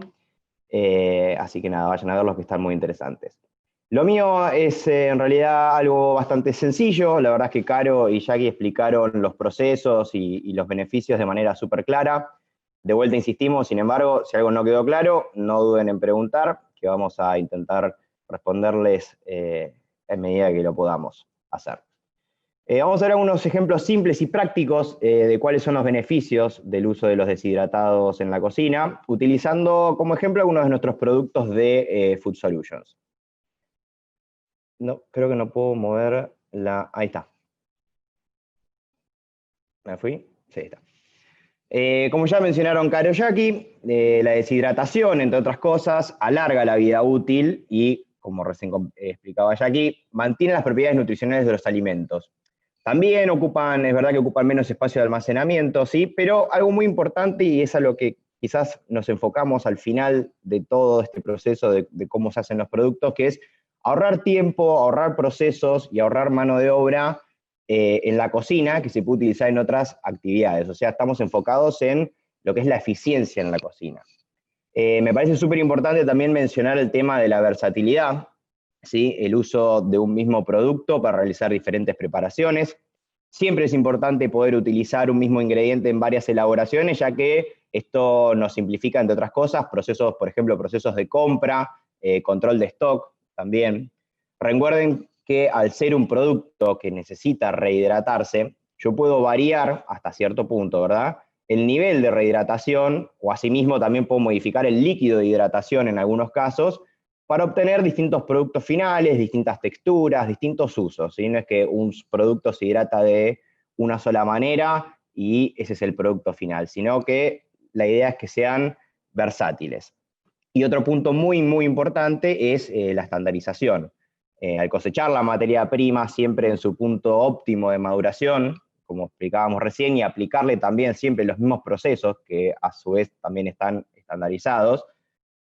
Así que nada, vayan a verlos, que están muy interesantes. Lo mío es en realidad algo bastante sencillo. La verdad es que Caro y Jackie explicaron los procesos y los beneficios de manera súper clara. De vuelta insistimos, sin embargo, si algo no quedó claro, no duden en preguntar. que vamos a intentar responderles en medida que lo podamos hacer. Vamos a ver algunos ejemplos simples y prácticos de cuáles son los beneficios del uso de los deshidratados en la cocina, utilizando como ejemplo algunos de nuestros productos de Food Solutions. No, creo que no puedo mover la... Ahí está. ¿Me fui? Sí, está. Como ya mencionaron Caro y Jackie, la deshidratación, entre otras cosas, alarga la vida útil y, como recién explicaba Jackie, mantiene las propiedades nutricionales de los alimentos. También es verdad que ocupan menos espacio de almacenamiento, sí, pero algo muy importante, y es a lo que quizás nos enfocamos al final de todo este proceso de cómo se hacen los productos, que es ahorrar tiempo, ahorrar procesos y ahorrar mano de obra en la cocina, que se puede utilizar en otras actividades. O sea, estamos enfocados en lo que es la eficiencia en la cocina. Me parece súper importante también mencionar el tema de la versatilidad, ¿sí? El uso de un mismo producto para realizar diferentes preparaciones. Siempre es importante poder utilizar un mismo ingrediente en varias elaboraciones, ya que esto nos simplifica, entre otras cosas, procesos, por ejemplo, procesos de compra, control de stock también. Recuerden que al ser un producto que necesita rehidratarse, yo puedo variar hasta cierto punto, ¿verdad?, el nivel de rehidratación, o asimismo también puedo modificar el líquido de hidratación en algunos casos, para obtener distintos productos finales, distintas texturas, distintos usos, ¿sí? No es que un producto se hidrata de una sola manera y ese es el producto final, sino que la idea es que sean versátiles. Y otro punto muy, muy importante es la estandarización. Al cosechar la materia prima siempre en su punto óptimo de maduración, como explicábamos recién, y aplicarle también siempre los mismos procesos, que a su vez también están estandarizados,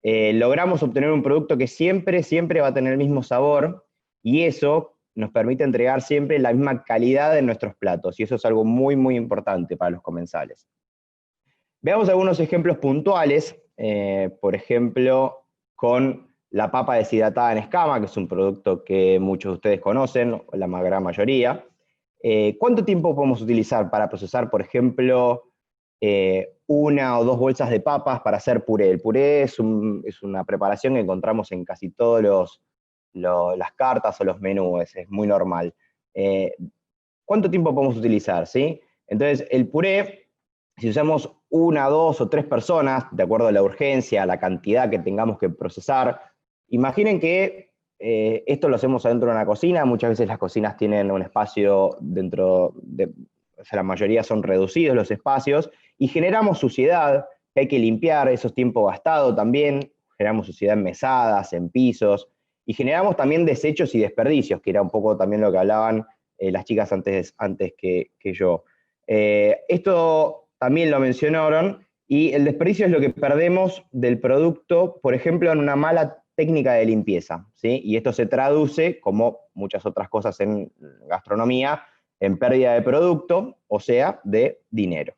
logramos obtener un producto que siempre va a tener el mismo sabor, y eso nos permite entregar siempre la misma calidad de nuestros platos, y eso es algo muy, muy importante para los comensales. Veamos algunos ejemplos puntuales, por ejemplo, con la papa deshidratada en escama, que es un producto que muchos de ustedes conocen, la gran mayoría. ¿Cuánto tiempo podemos utilizar para procesar, por ejemplo, una o dos bolsas de papas para hacer puré? El puré es una preparación que encontramos en casi todas las cartas o los menús, es muy normal. ¿Cuánto tiempo podemos utilizar? ¿Sí? Entonces, el puré, si usamos una, dos o tres personas, de acuerdo a la urgencia, a la cantidad que tengamos que procesar, imaginen que esto lo hacemos adentro de una cocina. Muchas veces las cocinas tienen un espacio dentro de... O sea, la mayoría son reducidos los espacios, y generamos suciedad, que hay que limpiar, esos tiempos gastados también, generamos suciedad en mesadas, en pisos, y generamos también desechos y desperdicios, que era un poco también lo que hablaban las chicas antes que yo. Esto también lo mencionaron, y el desperdicio es lo que perdemos del producto, por ejemplo, en una mala técnica de limpieza, ¿sí? Y esto se traduce, como muchas otras cosas en gastronomía, en pérdida de producto, o sea, de dinero.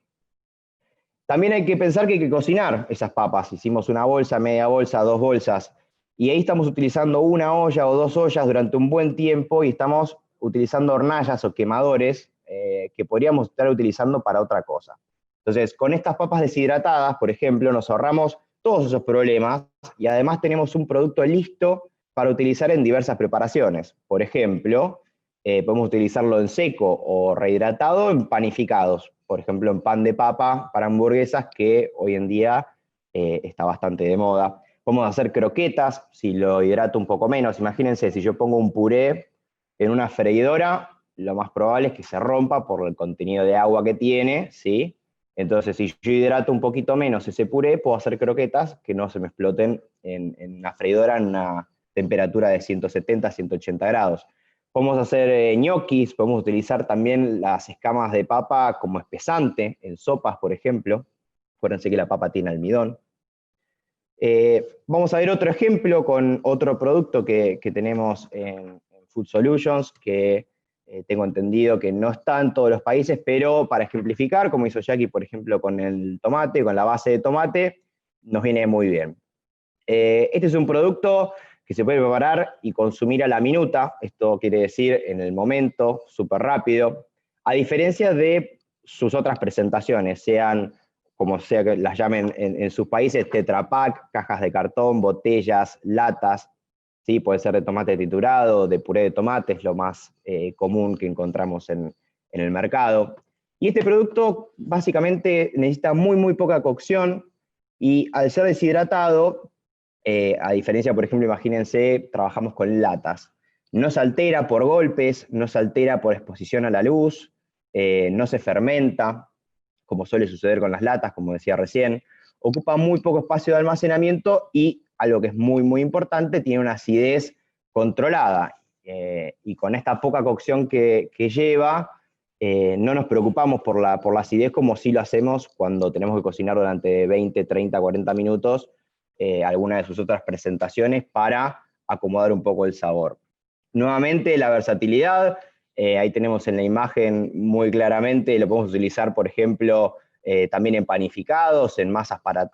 También hay que pensar que hay que cocinar esas papas. Hicimos una bolsa, media bolsa, dos bolsas, y ahí estamos utilizando una olla o dos ollas durante un buen tiempo, y estamos utilizando hornallas o quemadores que podríamos estar utilizando para otra cosa. Entonces, con estas papas deshidratadas, por ejemplo, nos ahorramos todos esos problemas, y además tenemos un producto listo para utilizar en diversas preparaciones. Por ejemplo, podemos utilizarlo en seco o rehidratado en panificados, por ejemplo en pan de papa para hamburguesas, que hoy en día está bastante de moda. Podemos hacer croquetas si lo hidrato un poco menos. Imagínense, si yo pongo un puré en una freidora, lo más probable es que se rompa por el contenido de agua que tiene, ¿sí? Entonces, si yo hidrato un poquito menos ese puré, puedo hacer croquetas que no se me exploten en una freidora en una temperatura de 170, 180 grados. Podemos hacer ñoquis, podemos utilizar también las escamas de papa como espesante en sopas, por ejemplo. Acuérdense que la papa tiene almidón. Vamos a ver otro ejemplo con otro producto que tenemos en Food Solutions, que tengo entendido que no está en todos los países, pero para ejemplificar, como hizo Jackie, por ejemplo, con el tomate, con la base de tomate, nos viene muy bien. Este es un producto que se puede preparar y consumir a la minuta, esto quiere decir en el momento, súper rápido, a diferencia de sus otras presentaciones, sean como sea que las llamen en sus países, Tetra Pak, cajas de cartón, botellas, latas, ¿sí? Puede ser de tomate triturado, de puré de tomate, es lo más común que encontramos en el mercado. Y este producto básicamente necesita muy poca cocción, y al ser deshidratado, a diferencia, por ejemplo, imagínense, trabajamos con latas. No se altera por golpes, no se altera por exposición a la luz, no se fermenta, como suele suceder con las latas, como decía recién. Ocupa muy poco espacio de almacenamiento y, algo que es muy importante, tiene una acidez controlada. Y con esta poca cocción que lleva, no nos preocupamos por la acidez como si lo hacemos cuando tenemos que cocinar durante 20, 30, 40 minutos alguna de sus otras presentaciones para acomodar un poco el sabor. Nuevamente, la versatilidad, ahí tenemos en la imagen muy claramente, lo podemos utilizar, por ejemplo, también en panificados, en masas para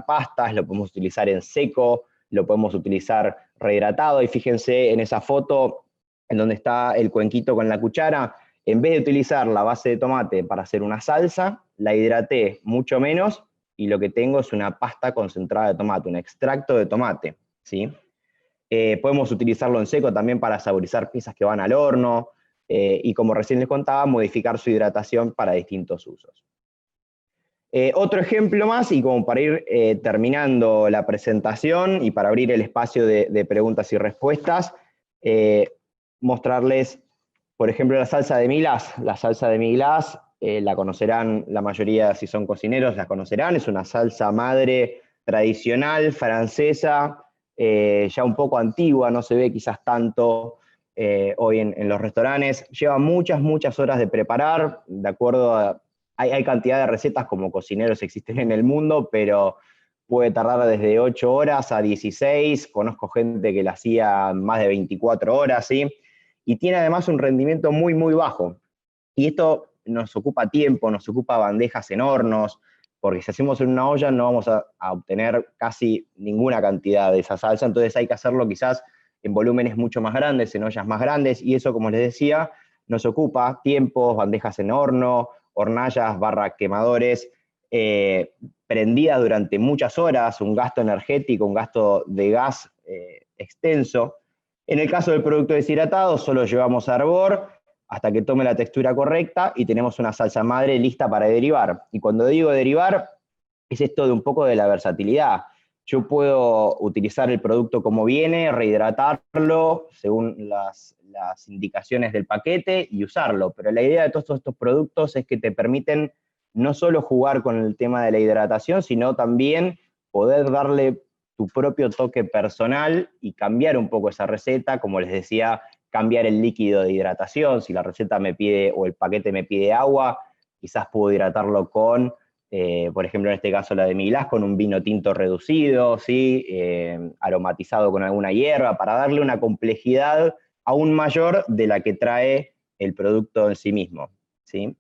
pastas, lo podemos utilizar en seco, lo podemos utilizar rehidratado, y fíjense en esa foto en donde está el cuenquito con la cuchara. En vez de utilizar la base de tomate para hacer una salsa, la hidraté mucho menos, y lo que tengo es una pasta concentrada de tomate, un extracto de tomate, ¿sí? Podemos utilizarlo en seco también para saborizar piezas que van al horno, y como recién les contaba, modificar su hidratación para distintos usos. Otro ejemplo más, y como para ir terminando la presentación y para abrir el espacio de preguntas y respuestas, mostrarles, por ejemplo, la salsa de Milás. La salsa de Milás, la conocerán la mayoría, si son cocineros, la conocerán, es una salsa madre tradicional, francesa, ya un poco antigua, no se ve quizás tanto hoy en los restaurantes. Lleva muchas horas de preparar, de acuerdo a... Hay cantidad de recetas como cocineros existen en el mundo, pero puede tardar desde 8 horas a 16, conozco gente que la hacía más de 24 horas, ¿sí? Y tiene además un rendimiento muy bajo. Y esto nos ocupa tiempo, nos ocupa bandejas en hornos, porque si hacemos en una olla no vamos a obtener casi ninguna cantidad de esa salsa, entonces hay que hacerlo quizás en volúmenes mucho más grandes, en ollas más grandes, y eso, como les decía, nos ocupa tiempos, bandejas en horno, hornallas / quemadores, prendidas durante muchas horas, un gasto energético, un gasto de gas extenso. En el caso del producto deshidratado, solo llevamos a hervor hasta que tome la textura correcta y tenemos una salsa madre lista para derivar. Y cuando digo derivar, es esto de un poco de la versatilidad. Yo puedo utilizar el producto como viene, rehidratarlo según las indicaciones del paquete y usarlo, pero la idea de todos estos productos es que te permiten no solo jugar con el tema de la hidratación, sino también poder darle tu propio toque personal y cambiar un poco esa receta, como les decía, cambiar el líquido de hidratación. Si la receta me pide o el paquete me pide agua, quizás puedo hidratarlo con, por ejemplo, en este caso la de Milás, con un vino tinto reducido, ¿sí? Aromatizado con alguna hierba, para darle una complejidad aún mayor de la que trae el producto en sí mismo, ¿sí?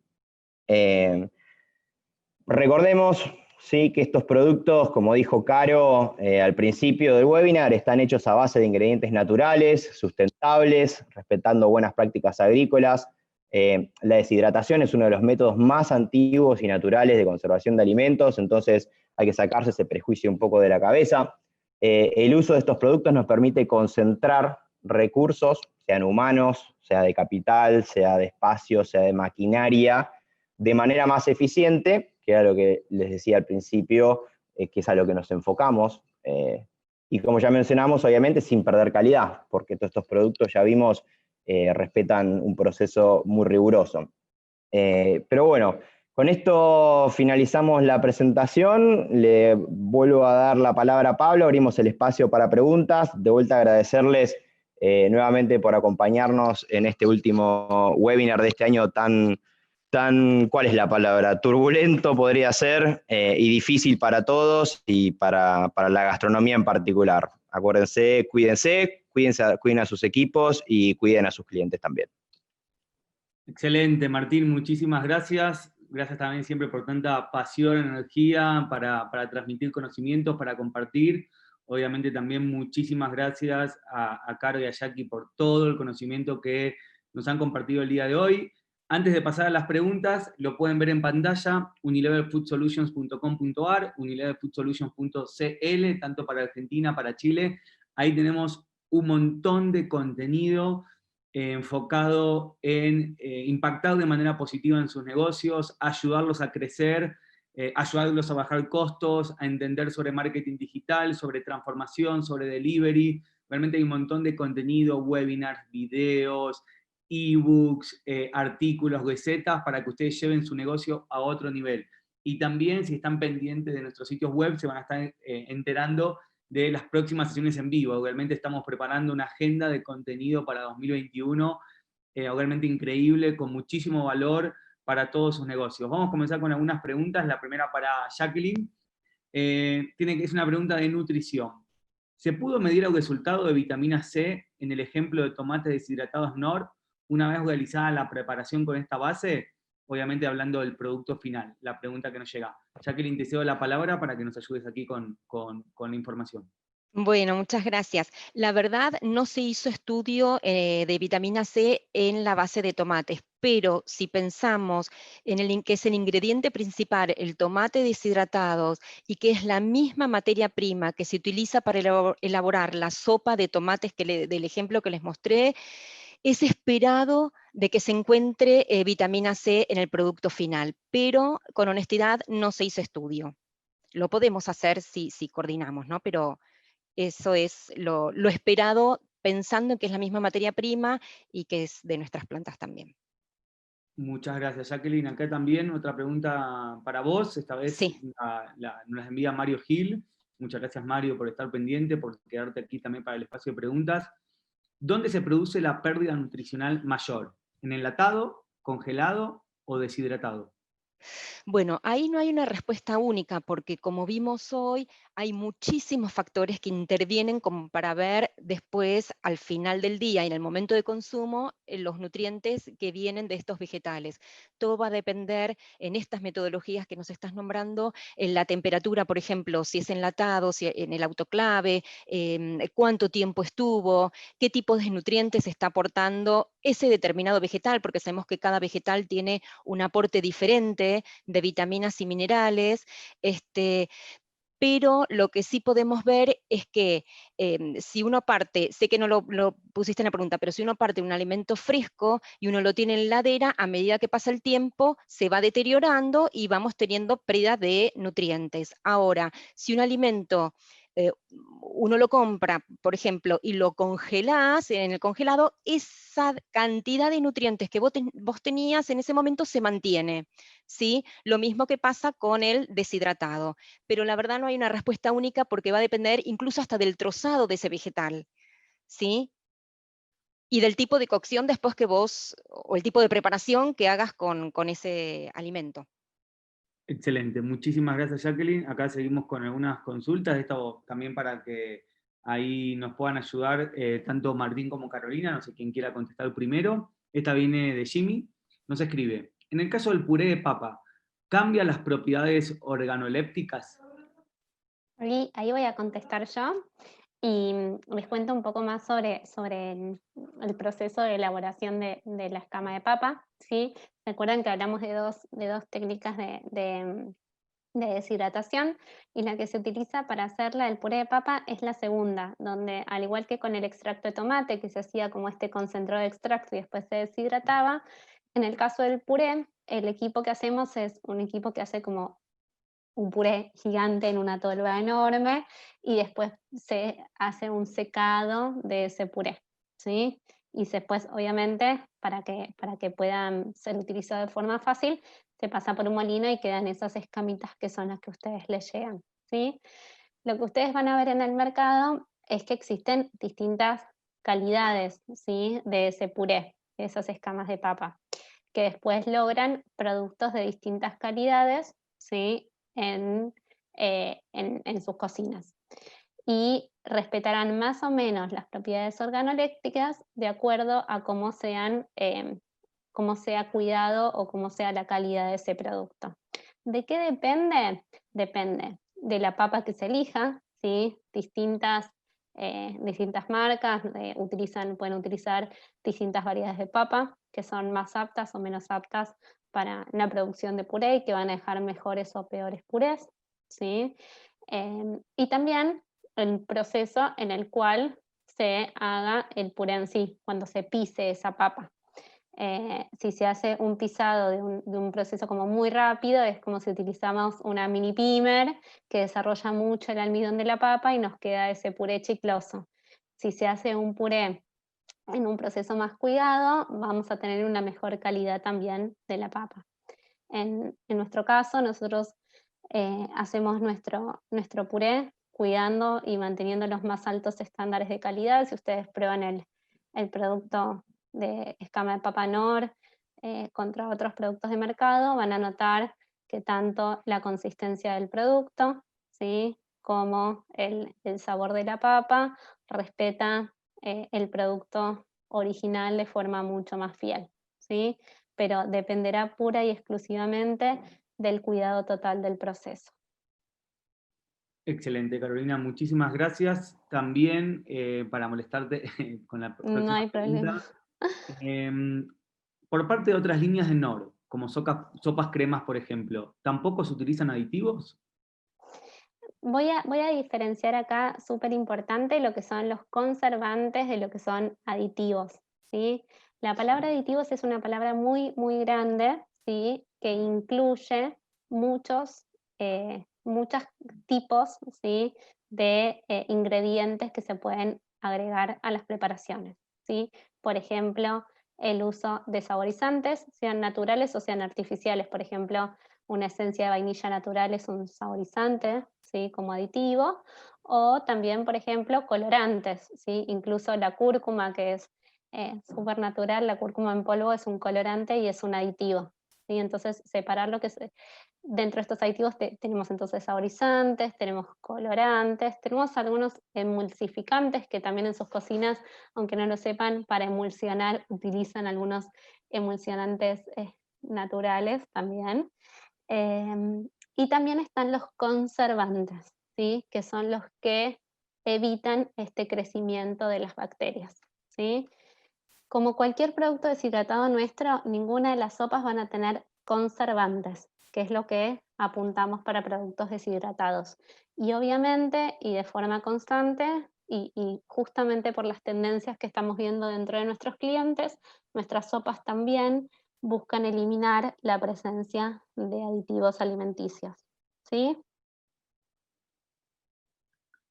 Recordemos, sí, que estos productos, como dijo Caro al principio del webinar, están hechos a base de ingredientes naturales, sustentables, respetando buenas prácticas agrícolas. La deshidratación es uno de los métodos más antiguos y naturales de conservación de alimentos, entonces hay que sacarse ese prejuicio un poco de la cabeza. El uso de estos productos nos permite concentrar recursos, sean humanos, sea de capital, sea de espacio, sea de maquinaria, de manera más eficiente, que era lo que les decía al principio, que es a lo que nos enfocamos, y como ya mencionamos, obviamente sin perder calidad, porque todos estos productos, ya vimos, respetan un proceso muy riguroso. Pero bueno, con esto finalizamos la presentación. Le vuelvo a dar la palabra a Pablo, abrimos el espacio para preguntas. De vuelta agradecerles nuevamente por acompañarnos en este último webinar de este año tan, ¿cuál es la palabra? Turbulento podría ser, y difícil para todos y para la gastronomía en particular. Acuérdense, cuiden a sus equipos y cuiden a sus clientes también. Excelente, Martín, muchísimas gracias. Gracias también siempre por tanta pasión, energía, para transmitir conocimientos, para compartir. Obviamente también muchísimas gracias a Caro y a Jackie por todo el conocimiento que nos han compartido el día de hoy. Antes de pasar a las preguntas, lo pueden ver en pantalla, unileverfoodsolutions.com.ar, unileverfoodsolutions.cl, tanto para Argentina, para Chile. Ahí tenemos un montón de contenido enfocado en impactar de manera positiva en sus negocios, ayudarlos a crecer, ayudarlos a bajar costos, a entender sobre marketing digital, sobre transformación, sobre delivery. Realmente hay un montón de contenido, webinars, videos, ebooks, artículos, recetas, para que ustedes lleven su negocio a otro nivel. Y también, si están pendientes de nuestros sitios web, se van a estar enterando de las próximas sesiones en vivo. Realmente estamos preparando una agenda de contenido para 2021, realmente increíble, con muchísimo valor para todos sus negocios. Vamos a comenzar con algunas preguntas. La primera para Jacqueline. Es una pregunta de nutrición. ¿Se pudo medir el resultado de vitamina C en el ejemplo de tomates deshidratados Knorr una vez realizada la preparación con esta base? Obviamente hablando del producto final, la pregunta que nos llega. Jacqueline, te cedo la palabra para que nos ayudes aquí con la información. Bueno, muchas gracias. La verdad, no se hizo estudio de vitamina C en la base de tomates, pero si pensamos en que es el ingrediente principal, el tomate deshidratado, y que es la misma materia prima que se utiliza para elaborar la sopa de tomates del ejemplo que les mostré, es esperado de que se encuentre vitamina C en el producto final, pero con honestidad no se hizo estudio. Lo podemos hacer si coordinamos, ¿no? Pero eso es lo esperado, pensando en que es la misma materia prima y que es de nuestras plantas también. Muchas gracias, Jacqueline. Acá también otra pregunta para vos, esta vez Sí. nos la envía Mario Gil. Muchas gracias, Mario, por estar pendiente, por quedarte aquí también para el espacio de preguntas. ¿Dónde se produce la pérdida nutricional mayor? ¿En enlatado, congelado o deshidratado? Bueno, ahí no hay una respuesta única, porque como vimos hoy, hay muchísimos factores que intervienen como para ver después, al final del día y en el momento de consumo, los nutrientes que vienen de estos vegetales. Todo va a depender en estas metodologías que nos estás nombrando, en la temperatura, por ejemplo, si es enlatado, si en el autoclave, cuánto tiempo estuvo, qué tipos de nutrientes está aportando ese determinado vegetal, porque sabemos que cada vegetal tiene un aporte diferente de vitaminas y minerales, pero lo que sí podemos ver es que si uno parte, sé que no lo pusiste en la pregunta, pero si uno parte de un alimento fresco y uno lo tiene en la heladera, a medida que pasa el tiempo se va deteriorando y vamos teniendo pérdida de nutrientes. Ahora, si un alimento uno lo compra, por ejemplo, y lo congelás en el congelado, esa cantidad de nutrientes que vos tenías en ese momento se mantiene, ¿sí? Lo mismo que pasa con el deshidratado, pero la verdad no hay una respuesta única porque va a depender incluso hasta del trozado de ese vegetal, ¿sí? Y del tipo de cocción después que vos, o el tipo de preparación que hagas con ese alimento. Excelente, muchísimas gracias, Jacqueline. Acá seguimos con algunas consultas, esto también para que ahí nos puedan ayudar tanto Martín como Carolina, no sé quién quiera contestar primero. Esta viene de Jimmy, nos escribe: en el caso del puré de papa, ¿cambia las propiedades organolépticas? Ahí voy a contestar yo y les cuento un poco más sobre el proceso de elaboración de la escama de papa, ¿sí? ¿Se acuerdan que hablamos de dos técnicas de deshidratación? Y la que se utiliza para hacerla del puré de papa es la segunda, donde al igual que con el extracto de tomate, que se hacía como este concentrado de extracto y después se deshidrataba, en el caso del puré, el equipo que hacemos es un equipo que hace como un puré gigante en una tolva enorme y después se hace un secado de ese puré, ¿sí? Y después, obviamente, para que puedan ser utilizados de forma fácil, se pasa por un molino y quedan esas escamitas que son las que a ustedes les llegan, ¿sí? Lo que ustedes van a ver en el mercado es que existen distintas calidades, ¿sí? De ese puré, de esas escamas de papa, que después logran productos de distintas calidades, ¿sí? En sus cocinas. Y respetarán más o menos las propiedades organolépticas de acuerdo a cómo sea cuidado o cómo sea la calidad de ese producto. ¿De qué depende? Depende de la papa que se elija, ¿sí? Distintas distintas marcas, pueden utilizar distintas variedades de papa, que son más aptas o menos aptas para la producción de puré y que van a dejar mejores o peores purés, ¿sí? Y también el proceso en el cual se haga el puré en sí, cuando se pise esa papa. Si se hace un pisado de un proceso como muy rápido, es como si utilizamos una mini pimer que desarrolla mucho el almidón de la papa y nos queda ese puré chicloso. Si se hace un puré en un proceso más cuidado, vamos a tener una mejor calidad también de la papa. En nuestro caso, nosotros hacemos nuestro puré cuidando y manteniendo los más altos estándares de calidad. Si ustedes prueban el producto de escama de papa Nor contra otros productos de mercado, van a notar que tanto la consistencia del producto, ¿sí?, como el sabor de la papa respeta el producto original de forma mucho más fiel, ¿sí? Pero dependerá pura y exclusivamente del cuidado total del proceso. Excelente, Carolina, muchísimas gracias. También, para molestarte con la próxima No hay problema. pregunta, por parte de otras líneas de Nor, como sopas cremas, por ejemplo, ¿tampoco se utilizan aditivos? Voy a diferenciar acá, súper importante, lo que son los conservantes de lo que son aditivos, ¿sí? La palabra aditivos es una palabra muy, muy grande, ¿sí?, que incluye muchos tipos, ¿sí?, de ingredientes que se pueden agregar a las preparaciones, ¿sí? Por ejemplo, el uso de saborizantes, sean naturales o sean artificiales. Por ejemplo, una esencia de vainilla natural es un saborizante, ¿sí?, como aditivo, o también, por ejemplo, colorantes, ¿sí? Incluso la cúrcuma, que es súper natural, la cúrcuma en polvo es un colorante y es un aditivo, ¿sí? Entonces, separar lo que es, dentro de estos aditivos tenemos entonces saborizantes, tenemos colorantes, tenemos algunos emulsificantes que también en sus cocinas, aunque no lo sepan, para emulsionar utilizan algunos emulsionantes naturales también. Y también están los conservantes, ¿sí?, que son los que evitan este crecimiento de las bacterias, ¿sí? Como cualquier producto deshidratado nuestro, ninguna de las sopas van a tener conservantes, que es lo que apuntamos para productos deshidratados. Y obviamente, y de forma constante, y justamente por las tendencias que estamos viendo dentro de nuestros clientes, nuestras sopas también buscan eliminar la presencia de aditivos alimenticios, ¿sí?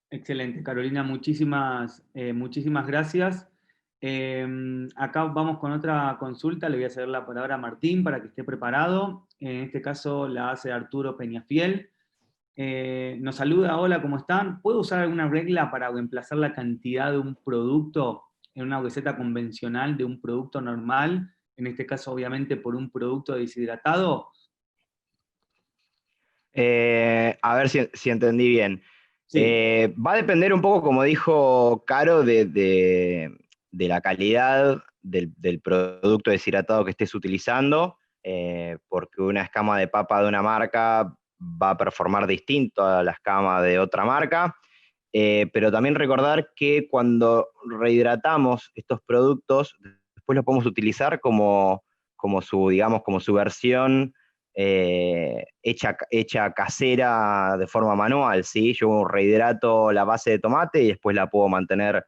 Excelente, Carolina, muchísimas gracias. Acá vamos con otra consulta, le voy a ceder la palabra a Martín para que esté preparado. En este caso la hace Arturo Peñafiel. Nos saluda, hola, ¿cómo están? ¿Puedo usar alguna regla para emplazar la cantidad de un producto en una receta convencional de un producto normal? En este caso, obviamente, por un producto deshidratado. A ver si entendí bien. Sí. Va a depender un poco, como dijo Caro, de la calidad del producto deshidratado que estés utilizando, porque una escama de papa de una marca va a performar distinto a la escama de otra marca, pero también recordar que cuando rehidratamos estos productos, después los podemos utilizar como su versión hecha casera de forma manual, ¿sí? Yo rehidrato la base de tomate y después la puedo mantener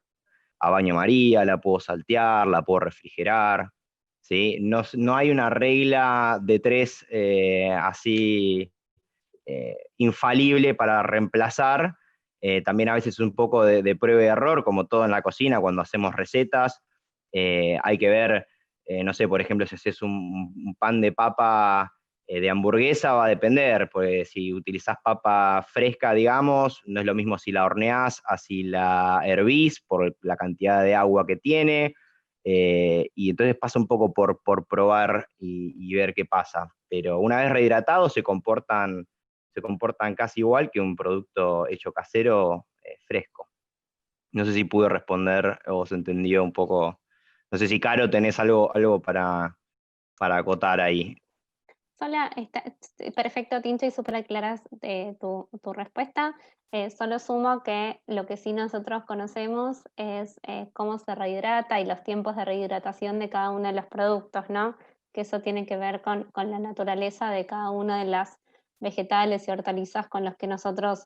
a baño María, la puedo saltear, la puedo refrigerar, ¿sí? No hay una regla de tres así infalible para reemplazar. También a veces un poco de prueba y error, como todo en la cocina, cuando hacemos recetas, hay que ver, no sé, por ejemplo, si haces un pan de papa de hamburguesa, va a depender, pues si utilizás papa fresca, digamos, no es lo mismo si la horneás a si la hervís por la cantidad de agua que tiene, y entonces pasa un poco por probar y ver qué pasa. Pero una vez rehidratados se comportan casi igual que un producto hecho casero fresco. No sé si pude responder o se entendió un poco. No sé si, Caro, tenés algo para acotar ahí. Perfecto, Tincho, y súper aclaras tu respuesta. Solo sumo que lo que sí nosotros conocemos es cómo se rehidrata y los tiempos de rehidratación de cada uno de los productos, ¿no? Que eso tiene que ver con la naturaleza de cada una de las vegetales y hortalizas con los que nosotros,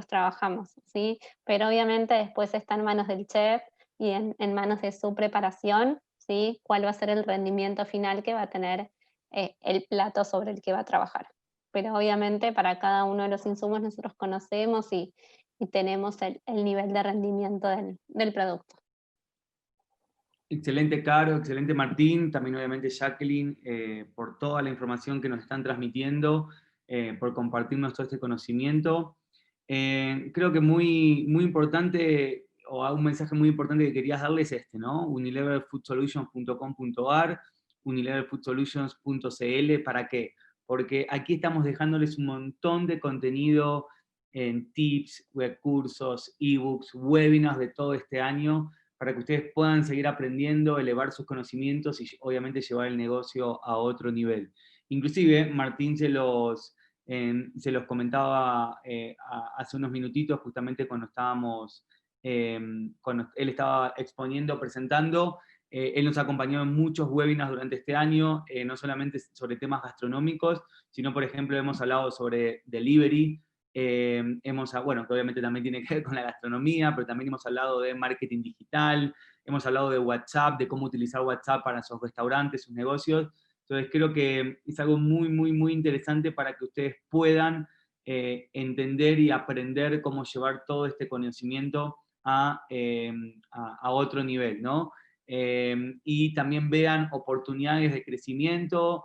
trabajamos, ¿sí? Pero obviamente después está en manos del chef y en manos de su preparación, ¿sí? Cuál va a ser el rendimiento final que va a tener el plato sobre el que va a trabajar. Pero obviamente para cada uno de los insumos nosotros conocemos y tenemos el nivel de rendimiento del producto. Excelente, Caro, excelente, Martín, también obviamente Jacqueline, por toda la información que nos están transmitiendo, por compartirnos todo este conocimiento. Creo que muy, muy importante, o un mensaje muy importante que querías darles es este, ¿no? unileverfoodsolutions.com.ar, unileverfoodsolutions.cl, ¿para qué? Porque aquí estamos dejándoles un montón de contenido en tips, cursos, ebooks, webinars de todo este año, para que ustedes puedan seguir aprendiendo, elevar sus conocimientos y obviamente llevar el negocio a otro nivel. Inclusive, Martín se los comentaba hace unos minutitos, justamente cuando él estaba exponiendo, presentando. Él nos acompañó en muchos webinars durante este año, no solamente sobre temas gastronómicos, sino, por ejemplo, hemos hablado sobre delivery, bueno, que obviamente también tiene que ver con la gastronomía, pero también hemos hablado de marketing digital, hemos hablado de WhatsApp, de cómo utilizar WhatsApp para sus restaurantes, sus negocios. Entonces creo que es algo muy, muy, muy interesante para que ustedes puedan entender y aprender cómo llevar todo este conocimiento a otro nivel, ¿no? Y también vean oportunidades de crecimiento,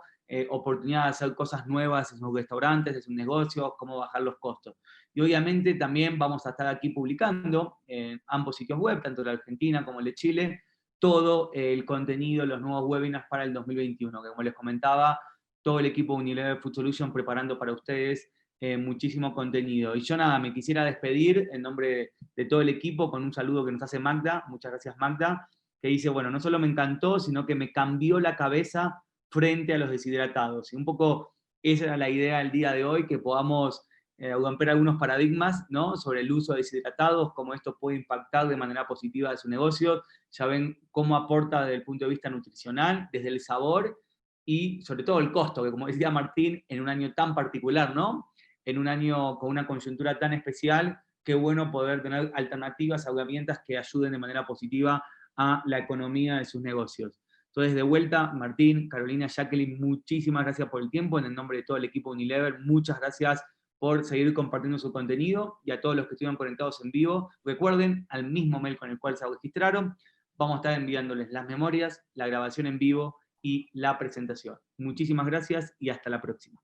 oportunidad de hacer cosas nuevas en sus restaurantes, en sus negocios, cómo bajar los costos. Y obviamente también vamos a estar aquí publicando en ambos sitios web, tanto de la Argentina como el de Chile, todo el contenido, los nuevos webinars para el 2021, que como les comentaba, todo el equipo Unilever Food Solutions preparando para ustedes muchísimo contenido. Y yo nada, me quisiera despedir en nombre de todo el equipo con un saludo que nos hace Magda, muchas gracias Magda, que dice, bueno, no solo me encantó, sino que me cambió la cabeza frente a los deshidratados. Y un poco esa era la idea del día de hoy, que podamos romper algunos paradigmas, ¿no? Sobre el uso de deshidratados, cómo esto puede impactar de manera positiva de su negocio. Ya ven cómo aporta desde el punto de vista nutricional, desde el sabor y sobre todo el costo, que como decía Martín, en un año tan particular, ¿no? En un año con una coyuntura tan especial, qué bueno poder tener alternativas, herramientas que ayuden de manera positiva a la economía de sus negocios. Entonces, de vuelta, Martín, Carolina, Jacqueline, muchísimas gracias por el tiempo. En el nombre de todo el equipo Unilever, muchas gracias por seguir compartiendo su contenido, y a todos los que estuvieron conectados en vivo. Recuerden, al mismo mail con el cual se registraron, vamos a estar enviándoles las memorias, la grabación en vivo y la presentación. Muchísimas gracias y hasta la próxima.